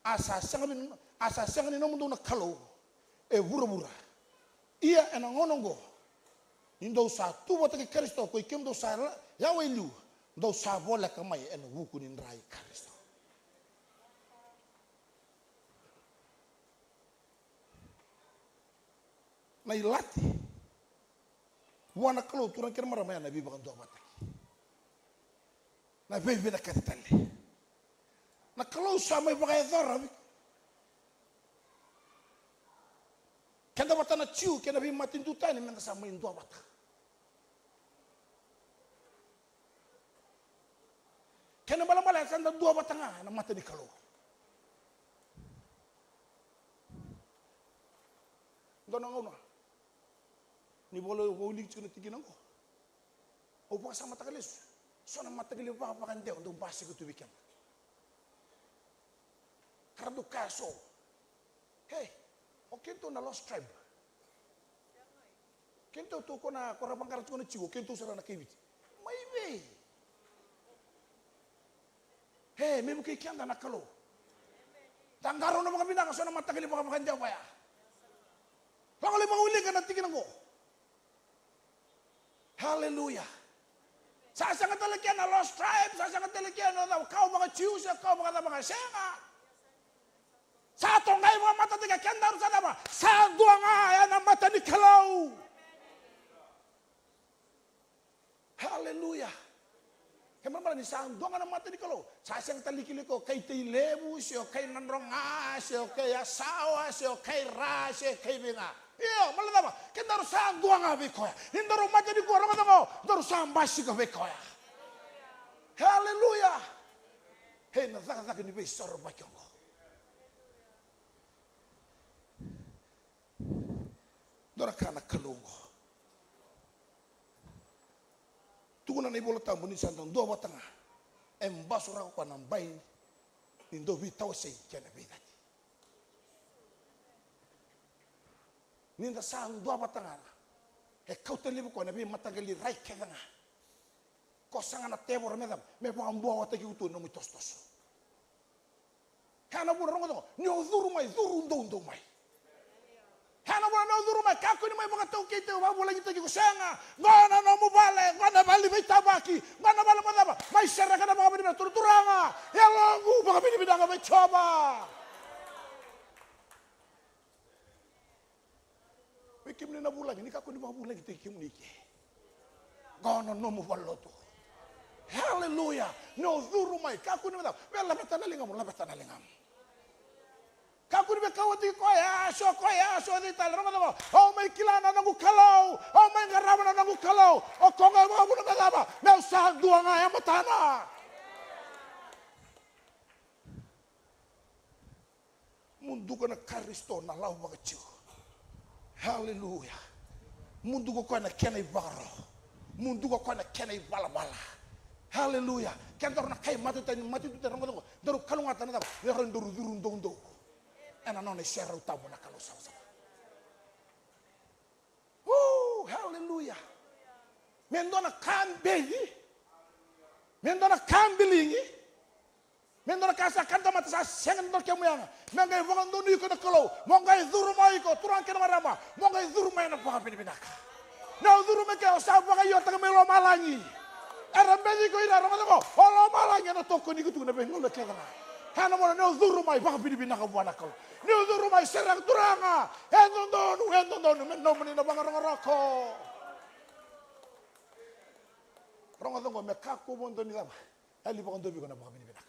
Asa senga ni nomdo na kalo. E bura-bura. Ia ena ngonongo. Indo sa tu wataki Kristo ko ikemdo sa yawe liu. Do sa bola kamai ena wuku ni rai Kristo. Na ilati. Wana kalo turang kira maramaya na bibakan doa bataki. Na bebe na katitali. Na kalo sa may bagay dhara. Kenda bata na ciu, kenda bi matin tutai ni menga sama in doa bata. Kena bala-bala sanda dua bata nga na mata ni kalo. Dona ngona. Ni bolo uling cikuna tiginan ko. O pa sama tagalis. So na mata gili pa kan deo ndo basi ko tubikan. Karadu kaso. Hey. O kento na lost tribe. Kento tu ko na korabang karat ko na chigo, kento sara na kibit. Maybe. Hey, may mukay kiyanda na kalo. Tanggaro na mga binaka, so na matagili pa kamakandyaw pa ya. Pangali mga uli ka na tingin ko. Hallelujah. Sasang talagyan na lost tribe, sasang talagyan na kau mga Jews, kau mga senga. Sa atong ngay mga mata tiga kendar sa dama. Sa dua nga yan ang mata ni Kalaw. Hallelujah. Kaya maraming ni sa dua nga ng mata ni Kalaw. Sa siyang talikili ko kay Tilebu, siyo kay Nanronga, siyo kay Asawa, siyo kay Ra, siyo kay Binga. Iyo, maladama. Kendar sa dua nga bikoya. Hindaro mata ni ko, ramata ko. Hindaro sa ambasi ka bikoya. Hallelujah. Hey, nazaka-zaka ni Besor bakyo ko. Dora kana kalungo. Tuguna na ibola tambo ni sandang doa batanga. Embasura ko nang bay nindo bitaw say kena bidati. Ninda sang doa batanga. E kau telibu ko na bi matagali rai kedanga. Ko sanga na tebor medam me po ambo wata ki utu no mitostos. Kana bu rongo do ni uzuru mai zuru ndo mai. Hana wala na uzuru mai kako ni mai baka tau kete wa bola kita ko sanga ngana no mubale ngana bali vai tabaki ngana bala madaba mai serra kana baka bini turanga ya longu baka bini bidanga mai coba wikim ni na bulan ni kako ni ma bulan kita kim ni ke ngana no mubalo to hallelujah no uzuru mai kako ni madaba bela betana lingam Kako ni kawati koya so di talro ngado. O may kilana nangu kalaw, o may ngarama na nangu kalaw. O konga mo na ngaba. May usang dua nga ya matana. Mundu ko na Kristo na law magachu. Hallelujah. Mundu ko na kenay baro. Mundu ko na kenay balabala. Hallelujah. Kentor na kay matu tan ngado. Daru kalungatan na. Yaron duru ndo. Ena none share utamu na kalau sama-sama. Hallelujah. Mendona kambeli. Mendona kambelingi. Mendona kasa kanta mata sa sengen do kemuyanga. Mengai vongan do ni ko na kalau. Mongai zuru mai ko turang kena marama. Mongai zuru mai na pa pinaka. Na zuru me ke sa pa yo ta melo malangi. Era mbeli ko ira rama ko. Olo malangi na toko ni ko tu na be ngolo kena. Hana mo na zuru mai pa pinaka buana kalau. Ni uzuru mai serang turanga. Endondonu no meni na bangarong roko. Rongo dongo me kako mondo ni lama. Ali bakon dobi ko na baka binaka.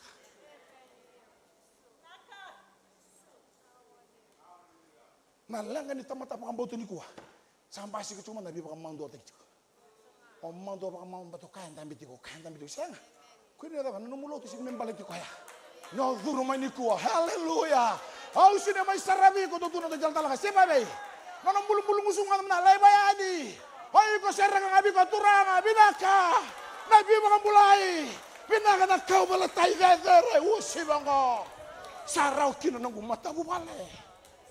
Na langa ni tamata pa kamboto ni kuwa. Sambasi ko cuma nabi baka mando tek. Omang do baka mau batu kain tambi tiko senga. Kuini ada kan nomulo tu sini membalik tiko ya. No duru mai nikua. Haleluya. Au sini mai sarabi ko tu no jalan talaga. Siapa be? Nono bulu-bulu musungan na lai bayadi. Oi ko serang ngabi ko turanga binaka. Nabi baka mulai. Binaka na kau balatai vedere usi bango. Sarau kina nunggu mata bubale.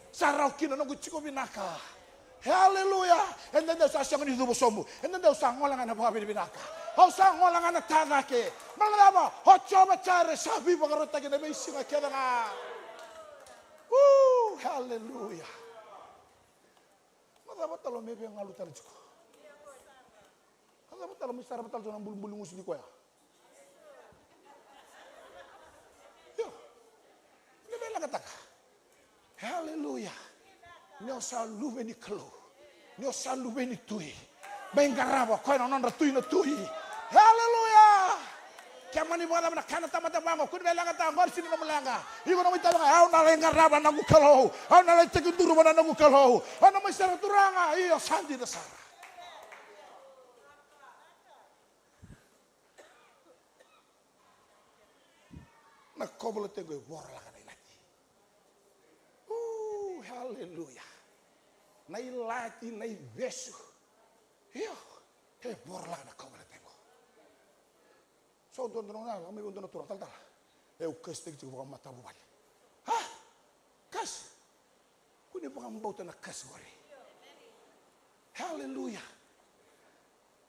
Sarau kina nunggu ciko binaka. Haleluya. And then there's a song in the Bosomu. And then there's a song on the Babi Binaka. How sang on the Tanake. Malama, hot job at Chare, Sabi Bagarota, and the Missing a Kedana. Woo, hallelujah. Mother Batalo maybe an Alutarico. Mother Batalo, Mr. Batal and Bulbul Musliquia. Hallelujah. Nyo sa lube ni kalo. Nyo sa lube ni tui. Bengarabo ko non tui na tui. Hallelujah. Kaya ni mga na kana tama bango kun belanga ta ngor sino mulanga. Igo na mitalo nga na lengaraba na gukalo. Na le tegunduro na gukalo. Na may sara turanga iyo sandi na sara. Na kobolo tego borla kana ilati. Hallelujah. Nai lati nai besu. Yo, he borla na kobolo tego. So don na, kami don turang tal. Eu kastig ko ba mata buwal. Ha? Kas. Kuni ba ang bauta na kas gori. Hallelujah.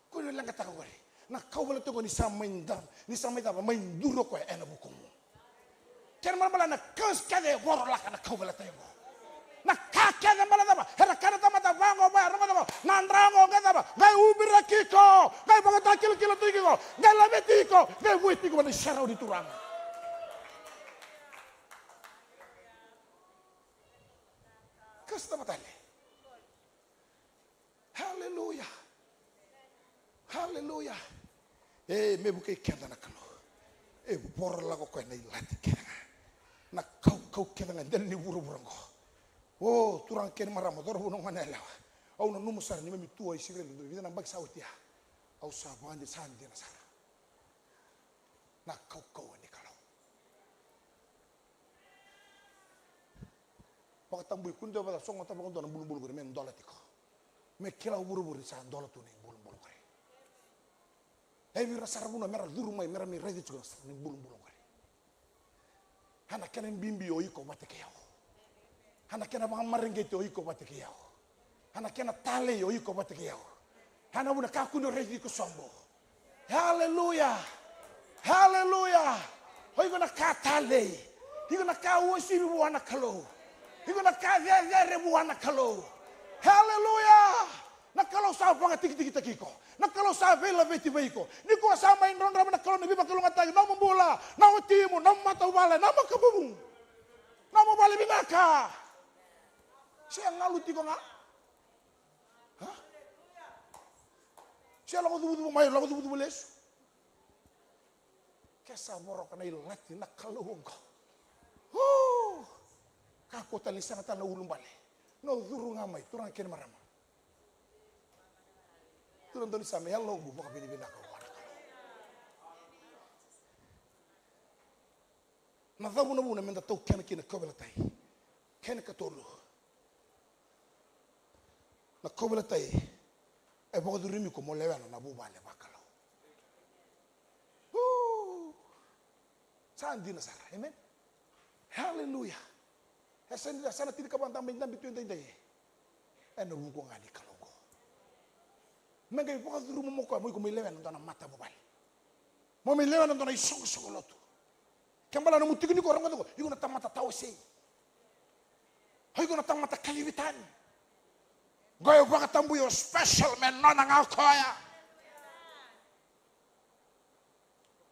Kuni lang kata gori. Na kobolo tego ni samindam, ni samida ba may duro ko ena bukum. Kaya malah na kas kade borla kana kobolo tego. Na kakek malah daba, hera kana tama tavango ba, rama daba, nandrango daba, gai ubira kiko, gai bangata kilo tiko, gai lametiko, gai witiko ba ni sharau di turang. Kas tama tali. Hallelujah. Hallelujah. Me bukai kenda na kalo. Borla ko na ilati kenda. Na kau kenda ngandel ni buru-burangko. Oh, turang ken maramo dor bunong manela. Au na numusar ni mami tua isirel do vida nang bagsaw tiya. Au sa bandi sandi na sara. Na kau ni kalau. Pakatamboy kundo ba song mata pakondo na bulubulu gure men dolatiko. Me kila buru-buru sa dolatu ni bulubulu gure. Mi rasara buna mera duru mai mera mi redi chuga ni bulubulu gure. Hana kenen bimbi o iko bateke yao. Hana kena mga maringgit o iko batiki yao. Hana kena tale o iko batiki yao. Hana muna kakuno rezi ko sombo. Hallelujah. Hallelujah. Hoi ko na katale. Hiko na kausi buwana kalo. Hiko na kazere buwana kalo. Hallelujah. Nakalo sa panga tiki ko. Nakalo sa vela veti veiko. Niko sa main ron ram nakalo ni biba kalunga tagi. Namo bola, namo timu, namo matawala, namo kabubung. Namo bali binaka. Siya ngaluti ko nga. Ha? Siya lang ko dubudubo mayo, lang ko dubudubo les. Kesa moro ka na ilati na kaluhog ko. Kako talisan na ulong bali. No duru nga may, turang kin marama. Turang doon sa may, hello, bubaka binibina ka. Nadhabu na muna menda tau kena kina kabalatay. Kena katolo. Na kabalatay. Ay baka durimi ko mo lewan na bubale bakalaw. Saan din na sara. Amen? Hallelujah. Sana tidak kapan tambah nambi tuin tay. Ano buko nga ni kalogo. Mengay baka durumi mo ko mo lewan na mata bubale. Mo lewan na isong sokoloto. Kembali na mutik ni ko orang ko, igo na tamata tawse. Igo na tamata kalibitan. Goyo baka tambu yo special man non ang alkoya.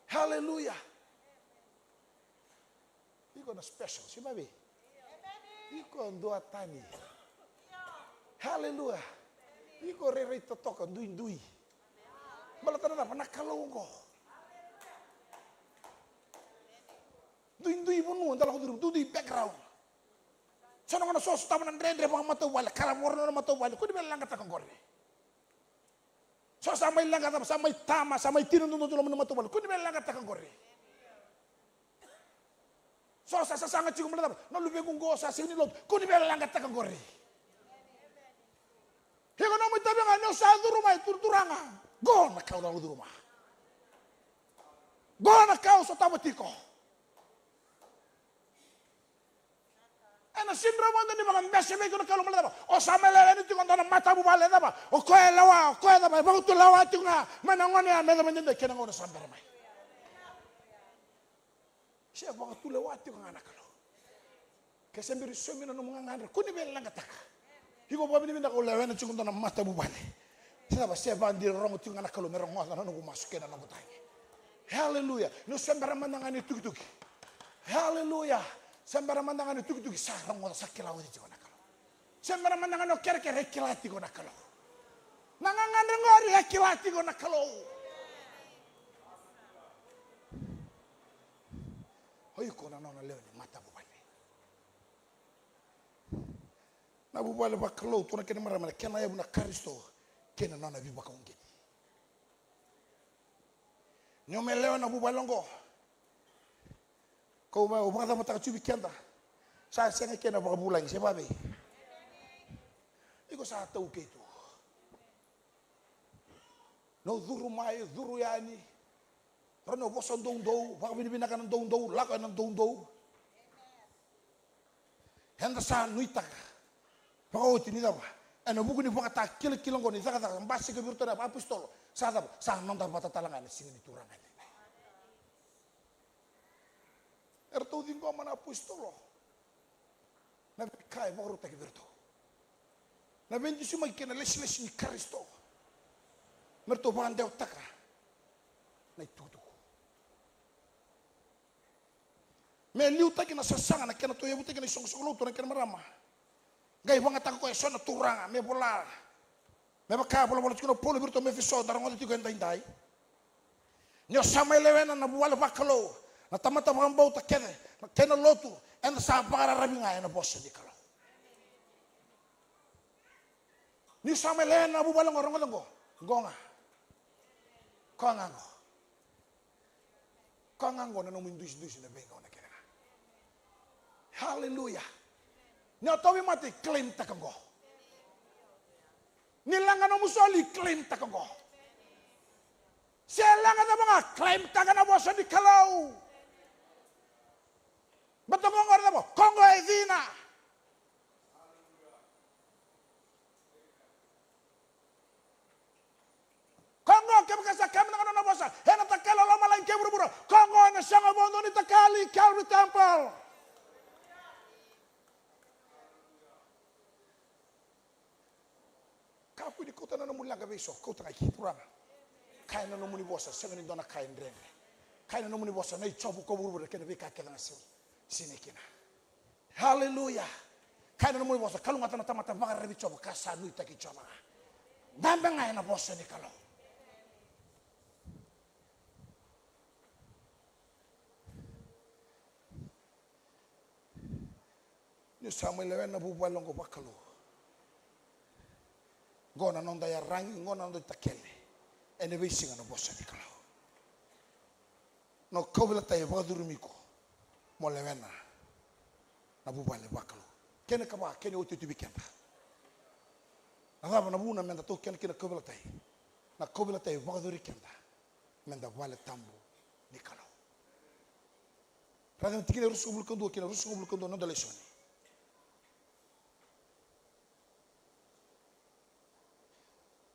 Hallelujah. Igo na special, si babi. Igo ando atani. Hallelujah. Igo re totok dui. Balatan na panakalong ko. Dui pun dalam kudu dui background. Sana kana sos taman rendre bang mata wala kala morno mata wala kudu belang kata kongor. So samay langgat samay tama samay tinunod lo mo matubal. Kuni may langgat takang kori. So sa sangat cikum mala no lube kung go sa sini lot. Kuni may langgat takang kori. Hego no mo tabi nga no sa duruma turturanga. Go na kau na duruma. Go na kau so tabatiko. Ana simbra mo ni mga message ko na kau mala. O sa mala ni tikon na mata bu bale ba. O ko lawa ba ba tu lawa tu nga manangon ya mela mende kena ngona sambara mai. Siya ba tu lawa tu nga nakalo. Kasi mbiri somina no mga ngandra kuni be langa taka. Higo ba bini ko lawa na tikon na mata bu bale. Siya ba siya ba ndir rongo tu nga nakalo merong ngona no gumasuk na ngutay. Hallelujah. No sambara manangani tuki. Hallelujah. Sembara mandangan itu sarang wala sakila wala jona kalo. Sembara mandangan kere kilati gona kalo. Nangangan ngori kilati gona kalo. Hoy ko na nona leon mata bubale. Na bubale ba kalo to na kene mara kena ya buna Kristo kena nona bi baka ungeti. Nyome leon na bubalongo. Kau mau baka mata cubi kenda. Saya senga kena baka bulang siapa be. Iko sa tau ke tu. No duru mai duru yani. Rono boson dou baka bini kan dou lako nan dou. Henda sa nuita. Baka oti ni dawa. Eno buku ni baka ta kilo ngoni saka mbasi ke birto na apostol. Sa nonda bata talangan sini turangan. Erto din ko man apostolo. Na kai mo rota ke virto. Na bendi suma kena les ni Kristo. Merto bande otaka. Na itutu. Me liuta kena sasanga na kena to yebuta kena song to na kena marama. Gai banga tako ko sona turanga me bola. Me baka bola tiko polo virto me fiso darango tiko ndai. Nyo sama lewena na buwala bakalo. Na tamata mga bau ta kena lotu en sa para rabi nga na boss di kalo. Ni sa melen na bubalang orang gonga. Kongango na nomu dus na bengo na kena. Hallelujah. Ni otowi mati claim takango. Ni langa no musoli claim takango. Selanga na mga claim takana boss di kalo. Betul ngor mo Kongo Evina. Kongo kebakasa kami na bosa. Hena takala lama lain keburu-buru. Kongo na sanga bondo ni takali Calvary Temple. Kapu di kota na mulia gabeso kota ngai kipuran. Kain na muni bosa sanga ni dona kain rene. Kain na muni bosa na ichofu ko buru-buru kena bika kena ngasiu. Sini kina. Hallelujah. Kaina no mo bosa kalu ngata mata maka rebi coba kasanu itaki coba. Bambang ay na bosa ni kalau. Ni Samuel lewen na bubalong ko bakalo. Gona nonda ya rangi ngona nonda takele. Ene bisinga no bosa ni kalau. No kobela tayo bakadurumiko. Molewena na bubale bakalo kene kaba kene otu bikenda na buna menda to kene kobela tai bakadori kenda menda wale tambo nikalo radem tikine rusu bulkondo no dalesoni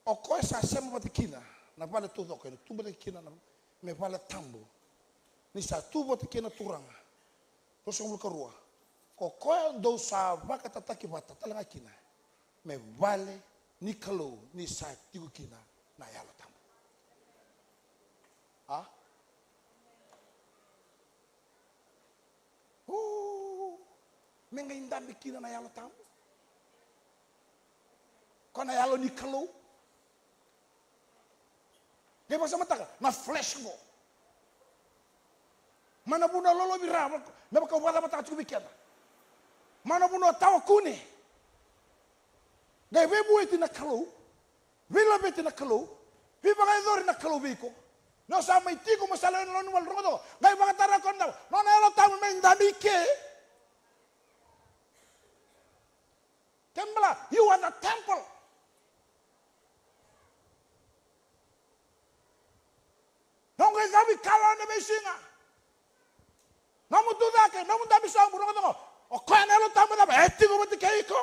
o ko sa sema batikina na vale todo kene tumba tikina na me vale tambo ni sa tubo tikina turanga Rusong lukarua. Kokoya do sa baka tataki bata talanga kina. Me vale ni kalo ni sa tigu kina na yalo tambo. Ha? Menga indambi kina na yalo tambo. Kona yalo ni kalo. Gaya masa mataka na flesh mo. Mana puno lolo birama, meba kau bala mata cukup bikin. Mana puno tawa kune. Gaya bebu itu nak kalau, bila beti nak kalau, Viva ngai dori na kalubiko. No sa mai tiko mo sala no no rodo. Ngai banga tara kon na. No na elo tamu men damike. Tembla, you are the temple. Nongai sabi kala na besinga. Namu tudake, namu dabi sa buru rodo. O kwa na elo tamu da etiko mo tikeiko.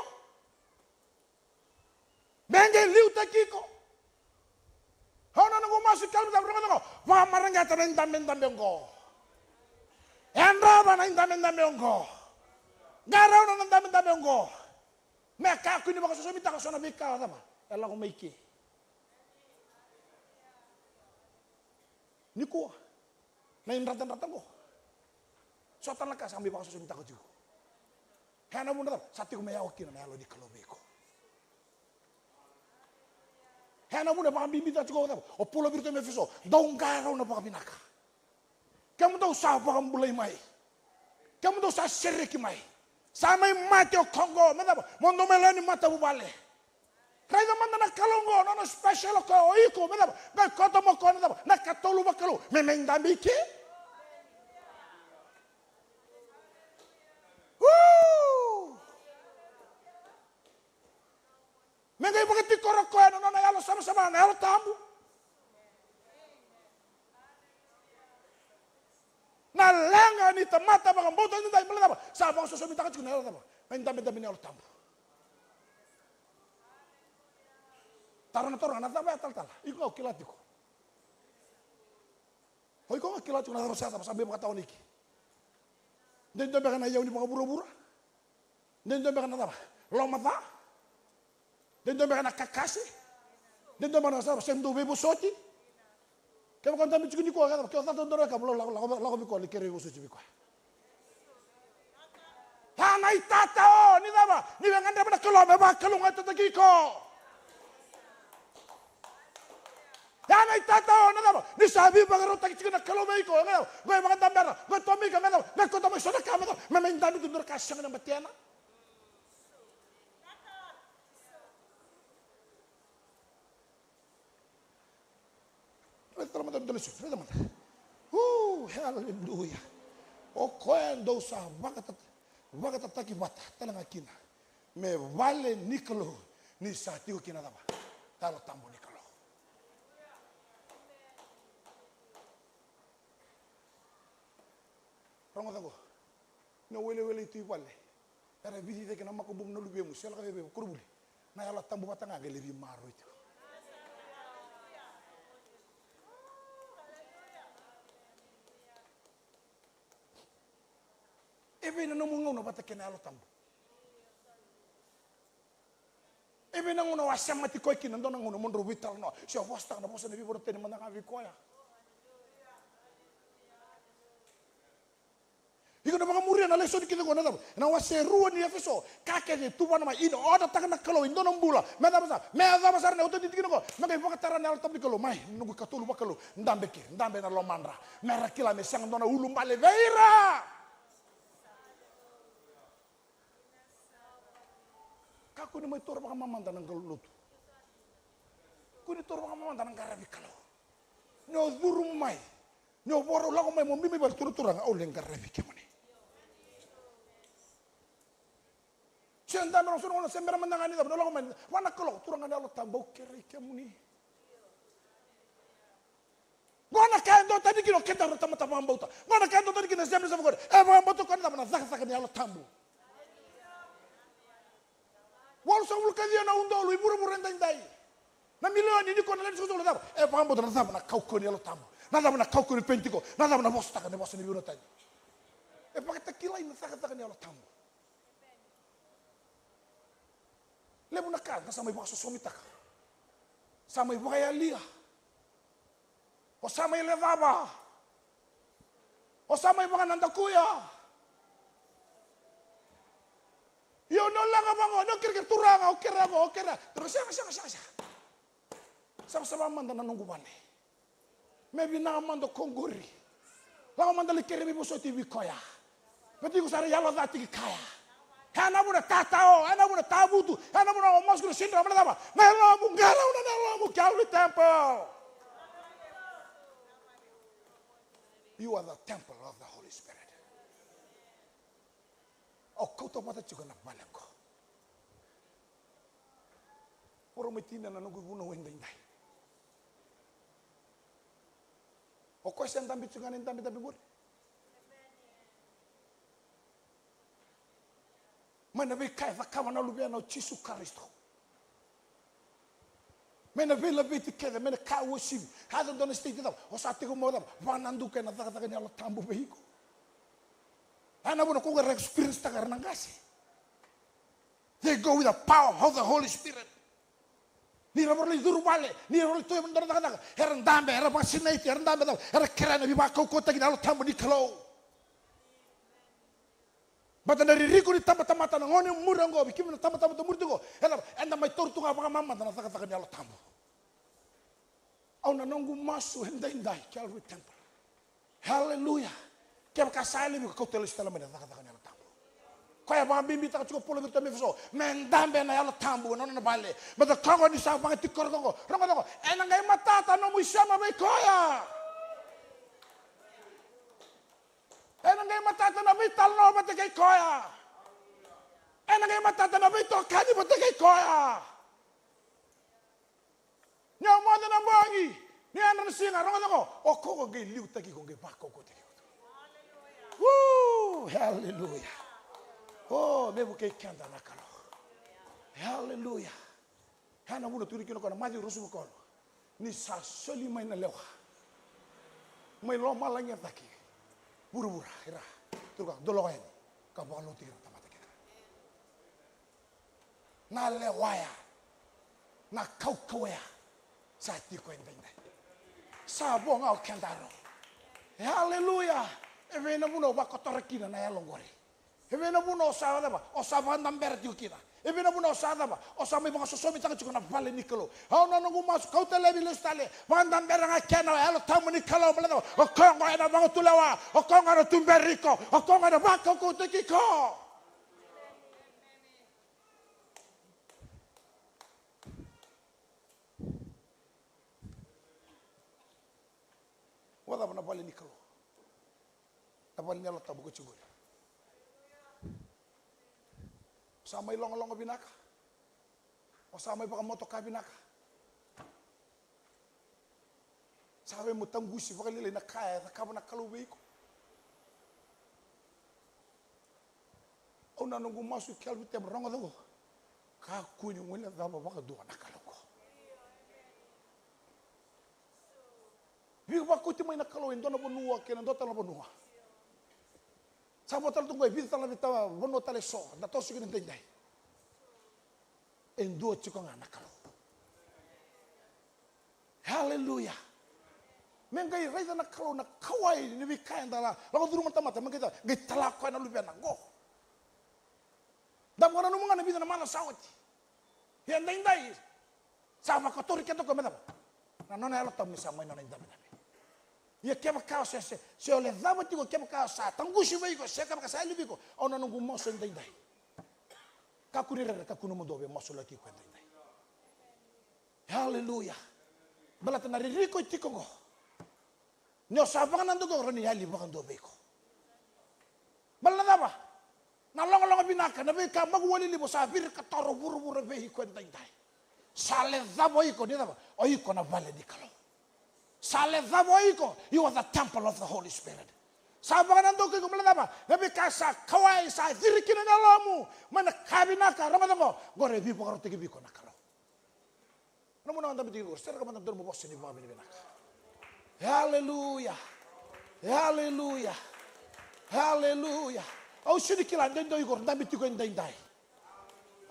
Menge liu takiko. Hono nungu masuk kalbu da buru rodo. Wa maranga ta ndambe ngo. Endra ba na ndambe ngo. Ngara no ndambe ngo. Meka aku ini bakal sesuatu minta kasona beka apa? Ela ko maiki. Niku. Na inratan ko. Sotan la ka sambil bakal sesuatu minta ko juga. Hana muna sati ko mayawakin na alo di kalobeko. Hana muna bakal bibita juga apa? O pulo birto me fiso. Daung garau na bakal binaka. Kamu tahu siapa kamu bulai mai? Kamu tahu saya seriki mai? Samai mati o Kongo, menda mondo melani mata bubale. Kaida manda na kalongo, no special ko iko, menda ga koto mo ko na katolu bakalu, memenda miki. Menga ibu keti koroko no na yalo sama-sama na yalo tamu. Na lenga ni tamata bang boto ni dai melaba sa bang so minta ka na yalo main dami ni yalo tamu. Tarana na taba tal. Iko kilatiko. Hoy ko kilatiko na rosa sa sabi mga taon iki. Dendo ba na yaw ni mga bura-bura? Dendo ba na taba? Lomata? Dendo ba na kakasi? Dendo ba na sa sendo bebo soti? Kaya kung dami chukuni ko agad, kaya tato ndoro ka bulo lago biko likere uso chibiko. Hana itata ni daba, ni nganda ba kalome ba kalunga tatakiko. Hana itata ni daba, ni sabi ba garo takik na kalome ko, ngada, goy mga dambera, goy tomi ka ngada, ngako tomi so na kama to, mamendami tundur kasang na batiana. Hallelujah. O quando sa vakata taki vata talanga kina. Me vale nikolo ni satiu kina daba. Talo tambo nikolo. Rongo tango. No wele tu vale. Era visite que na makubum no lubemu, sel ka bebe kurubuli. Na yala tambo matanga gele vi maro itu. Ebe na mungo no bata kenalo tambo. Ebe na ngono wasama ti koiki nando na ngono mondro vital no. Siavosta na bosa na vi borte ni mandanga vi koya. Iko na mga muri na leso dikito ko na tabo. Na wase ruo ni efeso kake de tuwa na ino oda taka na kalo indo nombula. Meda basa na uto dikito ko. Magai boka tara na alta bikolo mai nugu katulu bakalo ndambe na lomandra. Mera kila me sang dona ulu male veira. Aku ni mai tor baka mamanda ng galuto. Kuni tor baka mamanda ng garabi kalo. Nyo durung mai. Nyo boro lago mai mo mimi bal turu-turang au leng garabi kemani. Senda merong suno na sembera mandangani da lago mai. Wana kalo turang ani alo tambau kere kemuni. Gona kendo tadi kino kenta rata-mata mambauta. Gona kendo tadi kino sembera sama gore. Mambauta kan da mana zaka-zaka ni alo tambu. Walau sa ulka dia na undolo ibura-bura ndai. Na milioni ni ko na len so daba. Pambo na zaba na kauko ni alo tambo. Na zaba na kauko ni pentiko. Na zaba na bosta ka ni bosta ni biuro tani. Pakita kilai na saka ni alo tambo. Lebu na ka sama ibu so somita ka. Sama ibu kaya lia. O sama ile baba. O sama ibu kananda kuya. Yo no lang abango, no kira turanga, okera. Terus siya. Sama-sama manda na nunggu bane. Maybe na manda kongori. Lang manda likere bibo so TV koya. Pati ko sare yalo dati kaya. Hana muna tatao, hana muna tabutu, hana muna mosku sindra muna daba. Melo mungala una na lo mu kauli temple. You are the temple of the Holy Spirit. O kau tahu mata juga nak balik ko. Orang metina na nunggu guna wendeng dai. O kau sen tambi juga nen tambi bur. Mana be kai fa kama na lubia na Yesu Kristo. Mana be lebih tikeda mana ka worship. Hada don stay kita. O sa tigo mo da vanandu ke na taka ni Allah tambu behiko. Ana buno ko experience ta karena ngasi. They go with the power of the Holy Spirit. Ni ra borli duru bale, ni ra to mendor taka. Heran dambe, era vaccinated, heran dambe, era kerana bi ba ko ta Allah tambu ni kalo. Bata dari riku di tamata-tamata na ngoni murango bikin na tamata-tamata murtugo. Enda mai tortunga apa mama na taka ni Allah tambu. Au na nongu masu hindai Calvary Temple. Hallelujah. Kaya kasali mi ko telis tala mena taka ni Allah tambu. Kaya ba bimbi taka cukup polo bitu miso. Mendambe na Allah tambu na bale. Bata kango ni sa pang tikor kongo. Rongo. Ena ngai matata no muisama mai koya. Ena ngai matata na vital no bate kay koya. Ena ngai matata na vito kani bate kay koya. Nya mo na bangi. Ni ana singa rongo. O ko ngai liu taki ko ngai bako ko taki. Woo! Hallelujah. Oh, mebu kay kanda nakalo. Hallelujah. Hana muna turi kino kona madi rusu ko. Ni sa soli mai na lewa. Mai lo malanya taki. Buru-buru, ira, turka, dolo ini, kapan lo tiga tempat kita. Na lewaya, na kau ya, saat itu yang benda. Sabo ngau kendaro. Haleluya. Evena buno ba kotor kina na yalongori. Evena buno sawa ba, o sawa namber kina. Evena buno sawa ba, o sawa mga sosomi taka chukuna vale nikolo. Hau na nungu mas kau telebi listale. Vandam beranga kena elo tamu nikolo belado. O kongo ena bango tulewa, o kongo ena tumberiko, o kongo ena bako kutikiko. Wala ba na vale nikolo. Na vale nialo tabu kuchuguri. Samay longo-longo binaka. O samay baka motoka binaka. Sabi mo tanggusi baka lili na kaya na kama nakalubay ko. O nanong gumasok Calvary Temple rongo dago. Kakunin mo nila dama baka doon nakaloko. Bigo ba kuti may nakalawin doon na bunuwa kaya doon na bunuwa. Sabi mo talagang may bita na bita bunuwa taleso. Natoso ko nintay. Endo chiko nga nakalo. Hallelujah. Mengai raida nakalo na kawai ni bikain dala. Lago duru mata-mata mengita gitala ko na lubian go. Dam kana numunga na bida na mana sawati. Yan dai. Sama kotori keto ko meta. Na nona ela tam ni sama na ndam. Ia kema kao se ole dama tigo kema kao sa tangushi vai ko se kema sa libi ko ona nungu moso ndai. Kakurira kakunu mudobe masula ki kwenda ndai. Hallelujah. Balata na ririko tikongo. Nyo sabang nando ko rani hali bakan dobe ko. Balata ba? Na longo binaka na be ka magwali libo sa bir ka toro buru be kwenda ndai. Sale dabo iko ni daba. O iko na vale di kalo. Sale dabo iko, you are the temple of the Holy Spirit. Sabang nando ko kumala ba? Nabi kasa kawai sa dirikin na lamu. Mana kabinaka ramadamo. Gore bi po karote bi ko nakalo. Ano mo na anda bitigo? Sera ka man dormo boss ni mga binaka. Hallelujah. Hallelujah. Hallelujah. Au sinikila ndendo igor ndambi tiko ndai.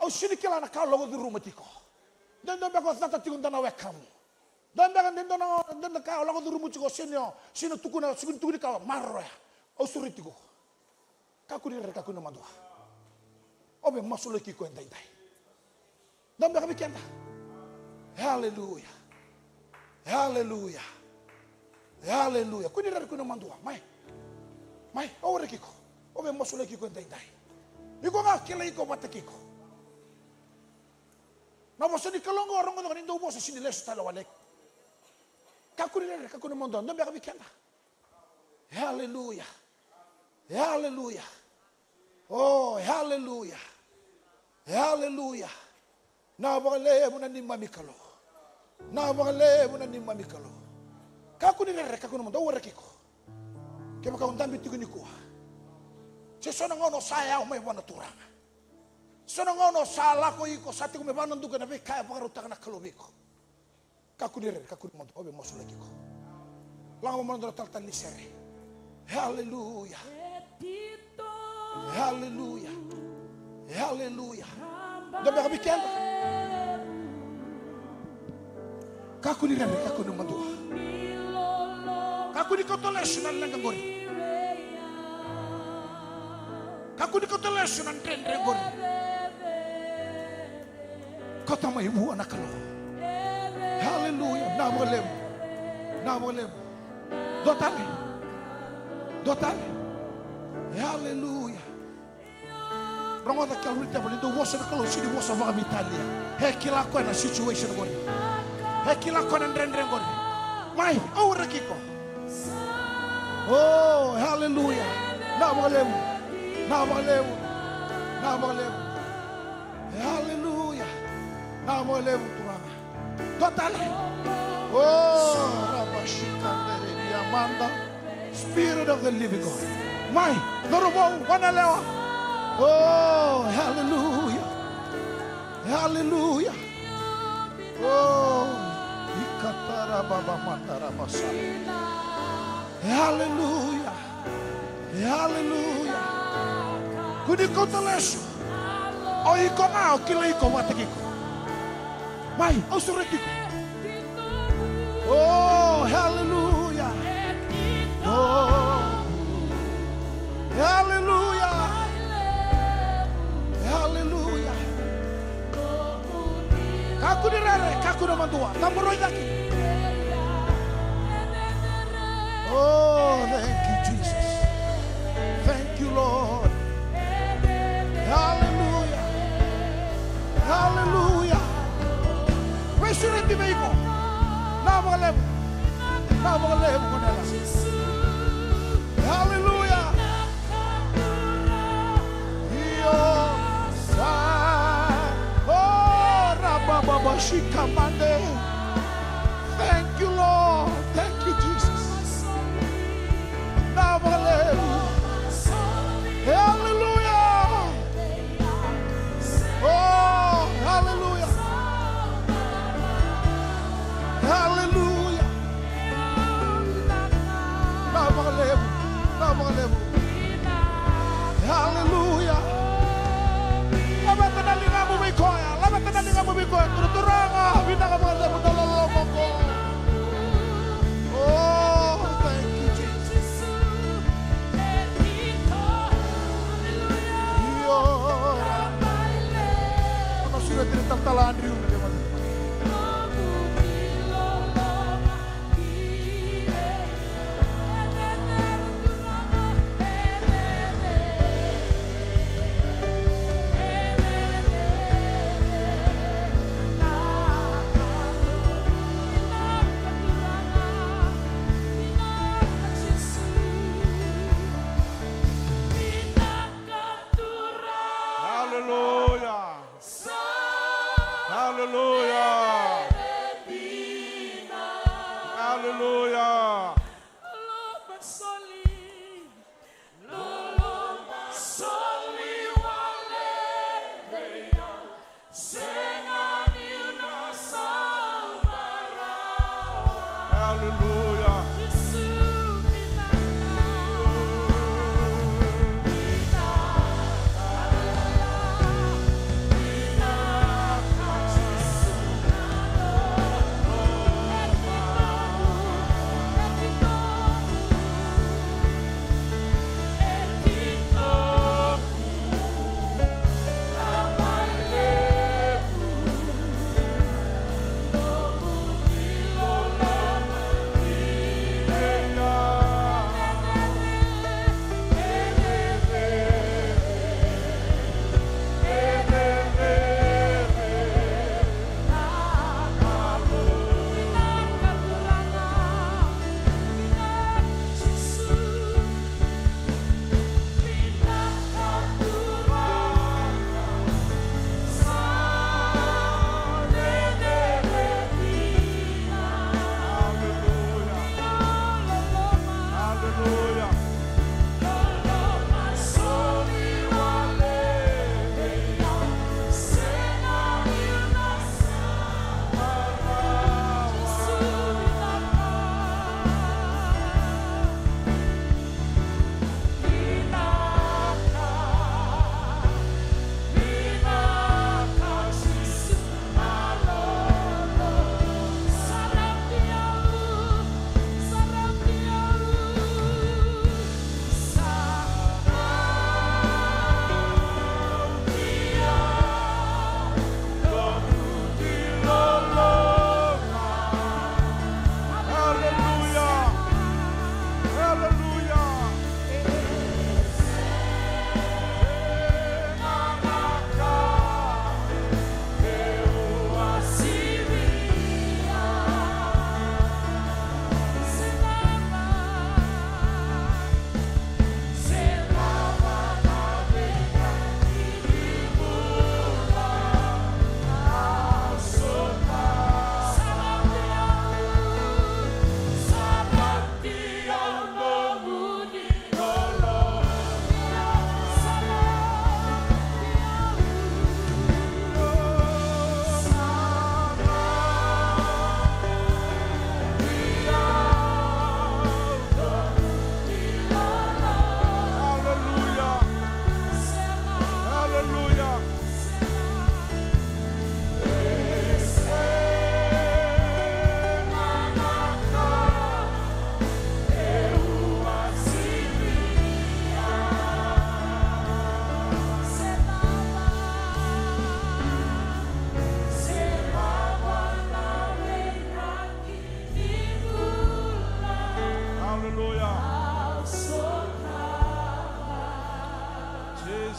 Au sinikila na ka logo di rumatiko. Ndendo ba ko tata tiko ndana welcome. Ndendo ka logo di rumutiko sino tukuna sugun tukuni ka marro ya. Au suritiko. Kakuni kakuna mandwa. Obe masulo kiko ndai. Ndambe ka bikenda. Hallelujah. Hallelujah. Hallelujah. Kuni rari kuna mandua. Mai, ore kiko. Obe masulo kiko ndai. Iko nga kila iko mata kiko. Na boso di kalongo orongo no ndo boso sini leso tala walek. Kakuni rari kakuna mandua. Ndambe ka bikenda. Hallelujah. Hallelujah. Oh, hallelujah. Hallelujah. Napakalebu na ni mamikalo. Napakalebu na ni mamikalo. Kako ni nere, kako naman daw warakiko. Kaya makaundang bitigo ni kuha. Siya na ngono saya may wana turanga. Siya na ngono sala ko iko sa ating umibanan duga na may kaya pakarutang na kalubiko. Kako ni nere, kako naman daw moso lagi ko. Lang mo man daw taltal ni sere. Hallelujah. Hallelujah. Hallelujah. Dabi kami kaya. Kako ni nere, kako naman daw. Kako ni kotolesunan lang ang gori. Kako ni kotolesunan tendre gori. Kota may ibu anak lo. Hallelujah. Namalem. Namalem. Dotale. Dotale. Hallelujah. Rongo da kalu ta bali do wosa na kalu sini wosa va Italia. Hekila ko na situation gori. Hekila ko na tendre gori. Mai, ora kiko. Oh, hallelujah. Namalem. Namalem. Namalem. Hallelujah. Namalem turanga. Totally. Oh, Rabashikandere Diamanda. Spirit of the living God. My, Norobo, Wanalewa. Oh, hallelujah. Hallelujah. Oh, Ikatara Baba Matara Basala. Hallelujah. Hallelujah. Kuni kotolesu. O iko na o kila iko watakiko. Mai, o surekiko. Oh, hallelujah. Oh, hallelujah. Hallelujah. Kakuni rere, kakuna mandua. Tamboroi daki. Oh, thank you, Jesus. Thank you, Lord. Hallelujah. Hallelujah. Resurrect me, go. Namalem. Namalem. Hallelujah. Oh, Rababa Shikamande. Thank you, Lord. Thank you, Jesus. Hallelujah. Oh, hallelujah. Hallelujah. Hallelujah. Labat na linga mo may koya. Labat na linga mo may koya. Turuturanga. Binakabagal mo dalalong ko. Oh, thank you, Jesus. Ano sila tinatagtalaan rin yun?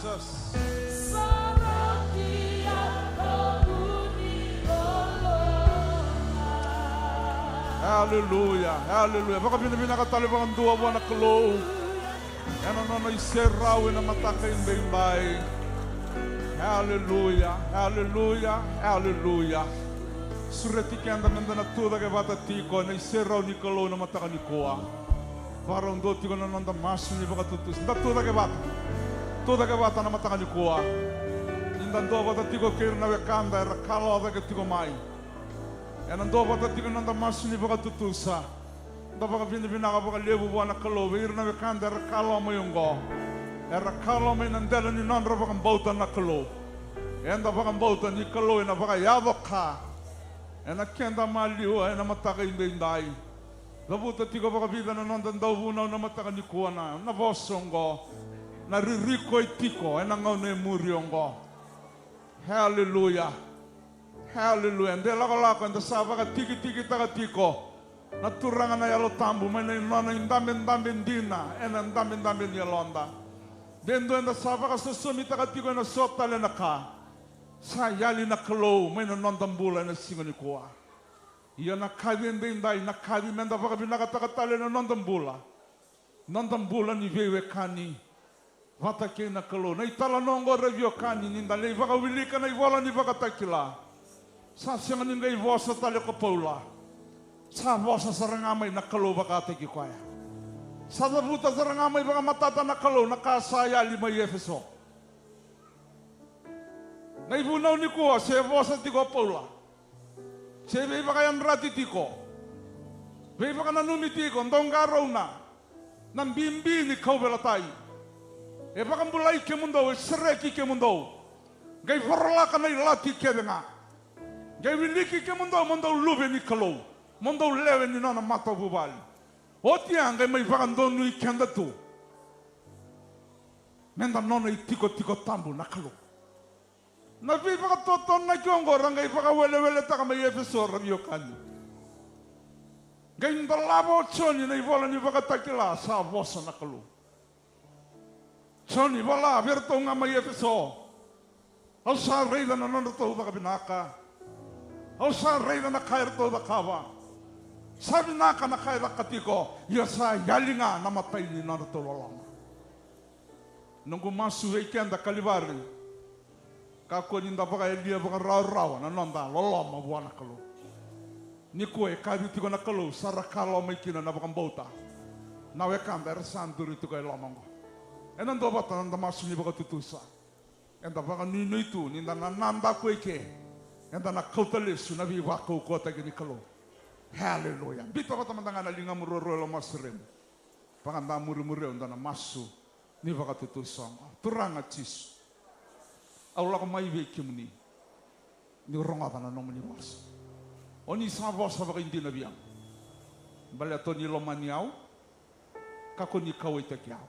Jesus. Hallelujah, hallelujah. Baka binabinakatali baka dua buwan na kalo. Yan ang naiseraw na matakain bayin. Hallelujah, hallelujah, hallelujah. Sureti que anda mandando tudo que bata tico, na iseraw ni kalo na mataka ni koa. Para um do tico na nanda masu ni baka tutus. Nda tudo que bata na mataka ni koa. Inda do bata tico que na wekanda era kalo da que tico mai. Yan ang do bata tico nanda masu ni baka tutusa. Nda baka binaka baka lebu buwan na kalo, wir na wekanda era kalo mo yung go. Era kalo may nandela ni nandra baka bauta na kalo. Enda baka bauta ni kalo na baka yabok ka. Ena kenda maliwa ena mataka indai. Labuta tigo baka vida na nondan daw bunaw na mataka ni kuana. Na vosongo. Na ririko itiko ena ngau ne muriongo. Hallelujah. Hallelujah. Ende lako enda saba ka tiki taka tiko. Na turangan na yalo tambu may na nona indambe dina ena indambe yalonda. Dendo enda saba ka susumi taka tiko ena sota le na ka. Sa yali na kalo may na nondambula na singo ni kuwa. Iya na kawi indai na kawi menda baka binakatakatali na nondambula. Nondambula ni vewe kani. Vata ke na kalo. Na itala nongo revyo kani ninda le baka wilika na iwala ni baka takila. Sa singa ninda iwosa tali ko paula. Sa wosa sarangamay na kalo baka teki kwaya. Sa tabuta sarangamay baka matata na kalo na kasaya lima Efeso. Na ibunaw ni kuwa, siya vosa tiko paula. Siya iba kayan rati tiko. Iba ka nanumi tiko, ndong garaw na. Nang bimbi ni kau belatay. Iba kang bulay ke mundo, sereki ke mundo. Gay farla ka na ilati ke nga. Gay wiliki ke mundo lube ni kalo. Mundo lewe ni nana mata bubal. Oti ang gay may bakandon ni kenda tu. Menda nono itiko tambu na kalo. Nabi baka toton na kiongo rangai baka wele taka may Efeso revyo kani. Gayon dalabo choni na ibola ni baka takila sa vosa na kalu. Choni wala verto nga may Efeso. Au sa reila na nonoto baka binaka. Au sa reila na kairto bakawa. Sabi naka na kaira katiko, iya sa yalinga na matay ni nonoto walama. Nung gumasu weekend kalibari. Kako ninda baka elia baka raw na nonda loloma buana kalo. Ni kue kadi tiko na kalo sarakalo mai kina na baka bauta. Na wekanda sanduri tiko elomongo. Enan do bata nanda masu ni baka tutusa. Enda baka nino itu ninda na nanda kueke. Enda na kautalesu na viva kota gini kalo. Hallelujah. Bita bata mandanga na linga muroro lo masrem. Panganda muri onda na masu ni baka tutusa. Turanga chisu. Allah ko mai ve kimni ni ronga bana no mani mas oni sa vosa ba indi na biang bale to ni lo maniau kako ni kawai ta kiao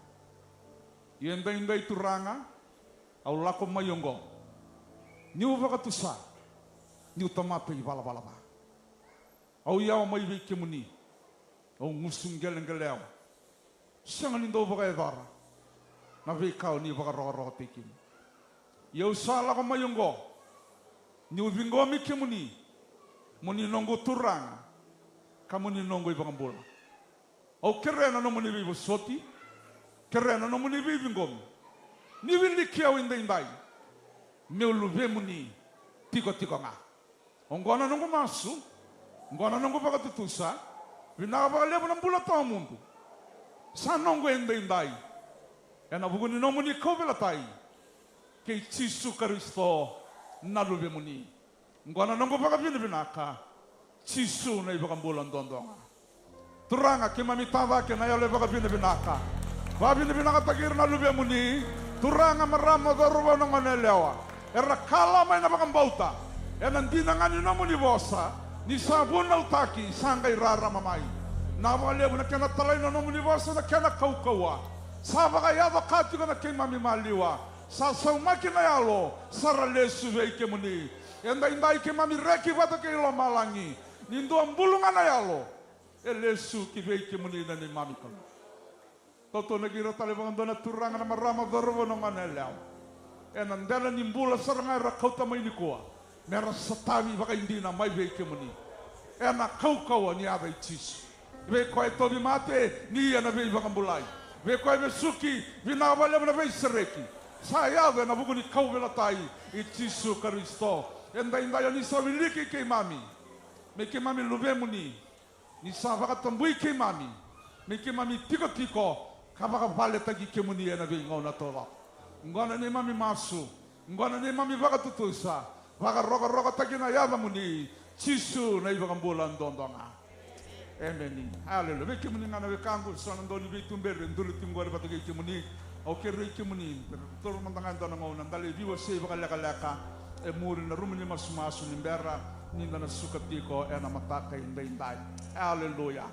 yenda indai turanga Allah ko mayongo ni uva ka tusa ni utamata i bala ba au yao mai ve kimni au musung gelengeleau sangan indo ba edara na ve kau ni ba ro tekim Yau salah ko mayunggo. Ni ubingo mi kemuni. Muni nongo turang. Kamu ni nongo ibang bola. Au kerena no muni bibo soti. Kerena no muni bibingom. Ni wili kiau indai. Meu luve muni. Tiko nga. Ongona nongo masu. Ongona nongo baka tutusa. Vinaka baka lebo ng bola tao mundo. Sa nongo indai. Ena buguni no muni kau belatay. Kay Chisu Kristo nalube muni. Ngwana nongo baka binaka. Chisu na ibang bulan dondonga. Turanga kimami tawa ke na yale baka binaka. Ba binaka tagir nalube muni. Turanga marama daruba ng manelewa. Era kala may na baka bauta. Nandi na nga ni muni bosa. Ni sabon na utaki sangay rara mamay. Nawale mo na kena talay na muni bosa na kena kaukawa. Saba kaya bakati ko na kay mami maliwa. Sa makina yalo saralesu veike muni enda indai ke mami reki bata ke lo malangi nindo ambulungan yalo elesu ki veike muni na ni mami kalo toto nagira tale bang dona turanga na marama dorbo no manelao nandela nimbula saranga ra kauta mai ni koa. Mera satavi baka indina mai veke muni. Na kau ni ava itis. Ve koe tobi mate ni ana ve baka mbulai. Ve koe ve suki vina vale na ve sereki. Saya ve na buku ni kau vela tai itisu Kristo. Enda ni so viliki ke mami. Me ke mami luve muni. Ni sa baka tambui ke mami. Me ke mami tiko kabaka vale tagi ke muni na ve ngona tola. Ngona ni mami masu. Ngona ni mami baka tutusa. Baka roka tagi na yada muni. Cisu na iba kambulan dondonga. Amen. Haleluya. Ve ke muni ngana ve kangu sana ndoni ve tumbere ndulu tingore batagi ke muni. Oke re ke muni. Toro mantangan dona ngona ndale viwa se baka leka muri na rumuni masu nimbera ninda na sukatiko na mataka indai. Haleluya.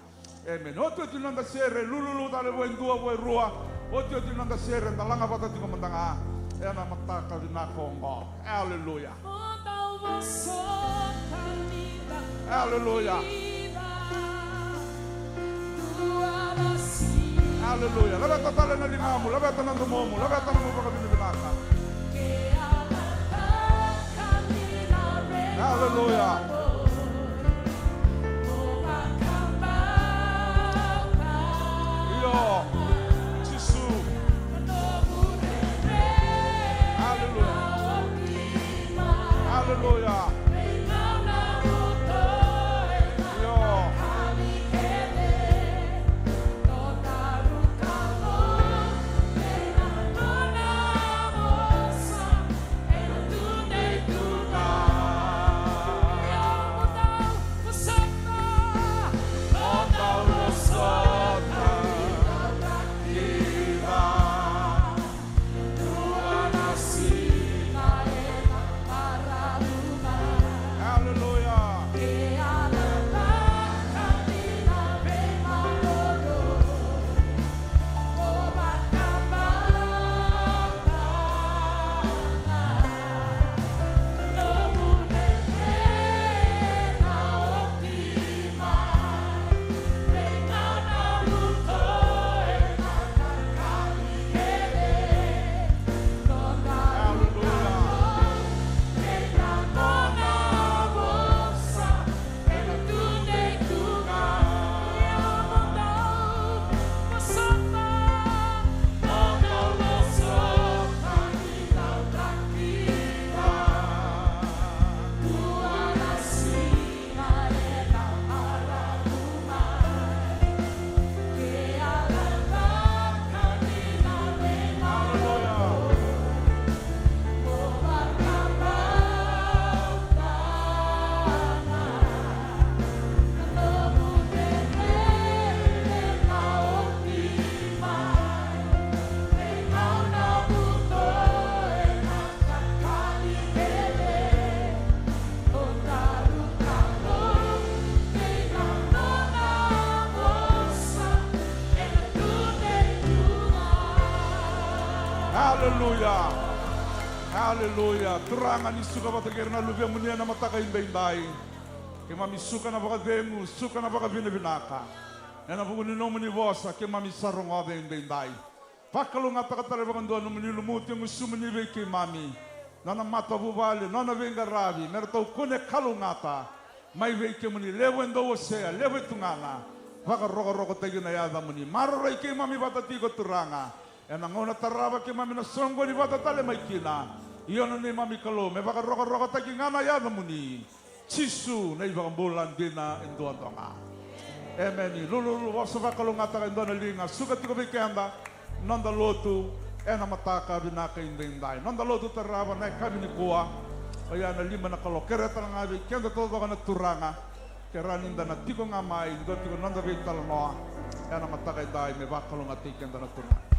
Amen. Oto tinanda sere lulu dale wendua rua. Oto tinanda sere ndalanga bata tiko mandanga na mataka vinakongo. Haleluya. Haleluya. Haleluya. Laba tatale na lingamu, laba tanang momu, laba tanang mo baka binibinaka. Haleluya. Iyo. Cisu. Haleluya. Haleluya. Iyo. Haleluya. Haleluya. Terangan isuka batagerna lubya munia na mataka indai. Ke mami suka na baka demu, suka na baka binabinaka. Na bukuni no muni vosa ke mami sarong ave indai. Pakalu ngata katare baka ndo no muni lumuti musumuni be ke mami. Nana mata bubale, nana venga ravi, merto kune kalu ngata. Mai ve ke muni levo ndo osea, levo tungana. Baka rogo tagi na yada muni. Maro ke mami batati ko turanga. Ngona taraba ke mami na songo ni bata tale mai kina. Iyon ni mami kalo me baka rogo tagi ngana yada muni. Cisu na ibang bulan dina endo tonga. Amen. Lulu wasa baka lo ngata endo na linga. Suka tiko be kanda nanda lotu na mataka binaka indai. Nanda lotu taraba na kami ni kuwa. Kaya na lima na kalo kereta nga be kenda todo ka na turanga. Keraninda na tiko nga mai ndo tiko nanda be talanoa. Na mataka indai me baka lo ngati kenda na turanga.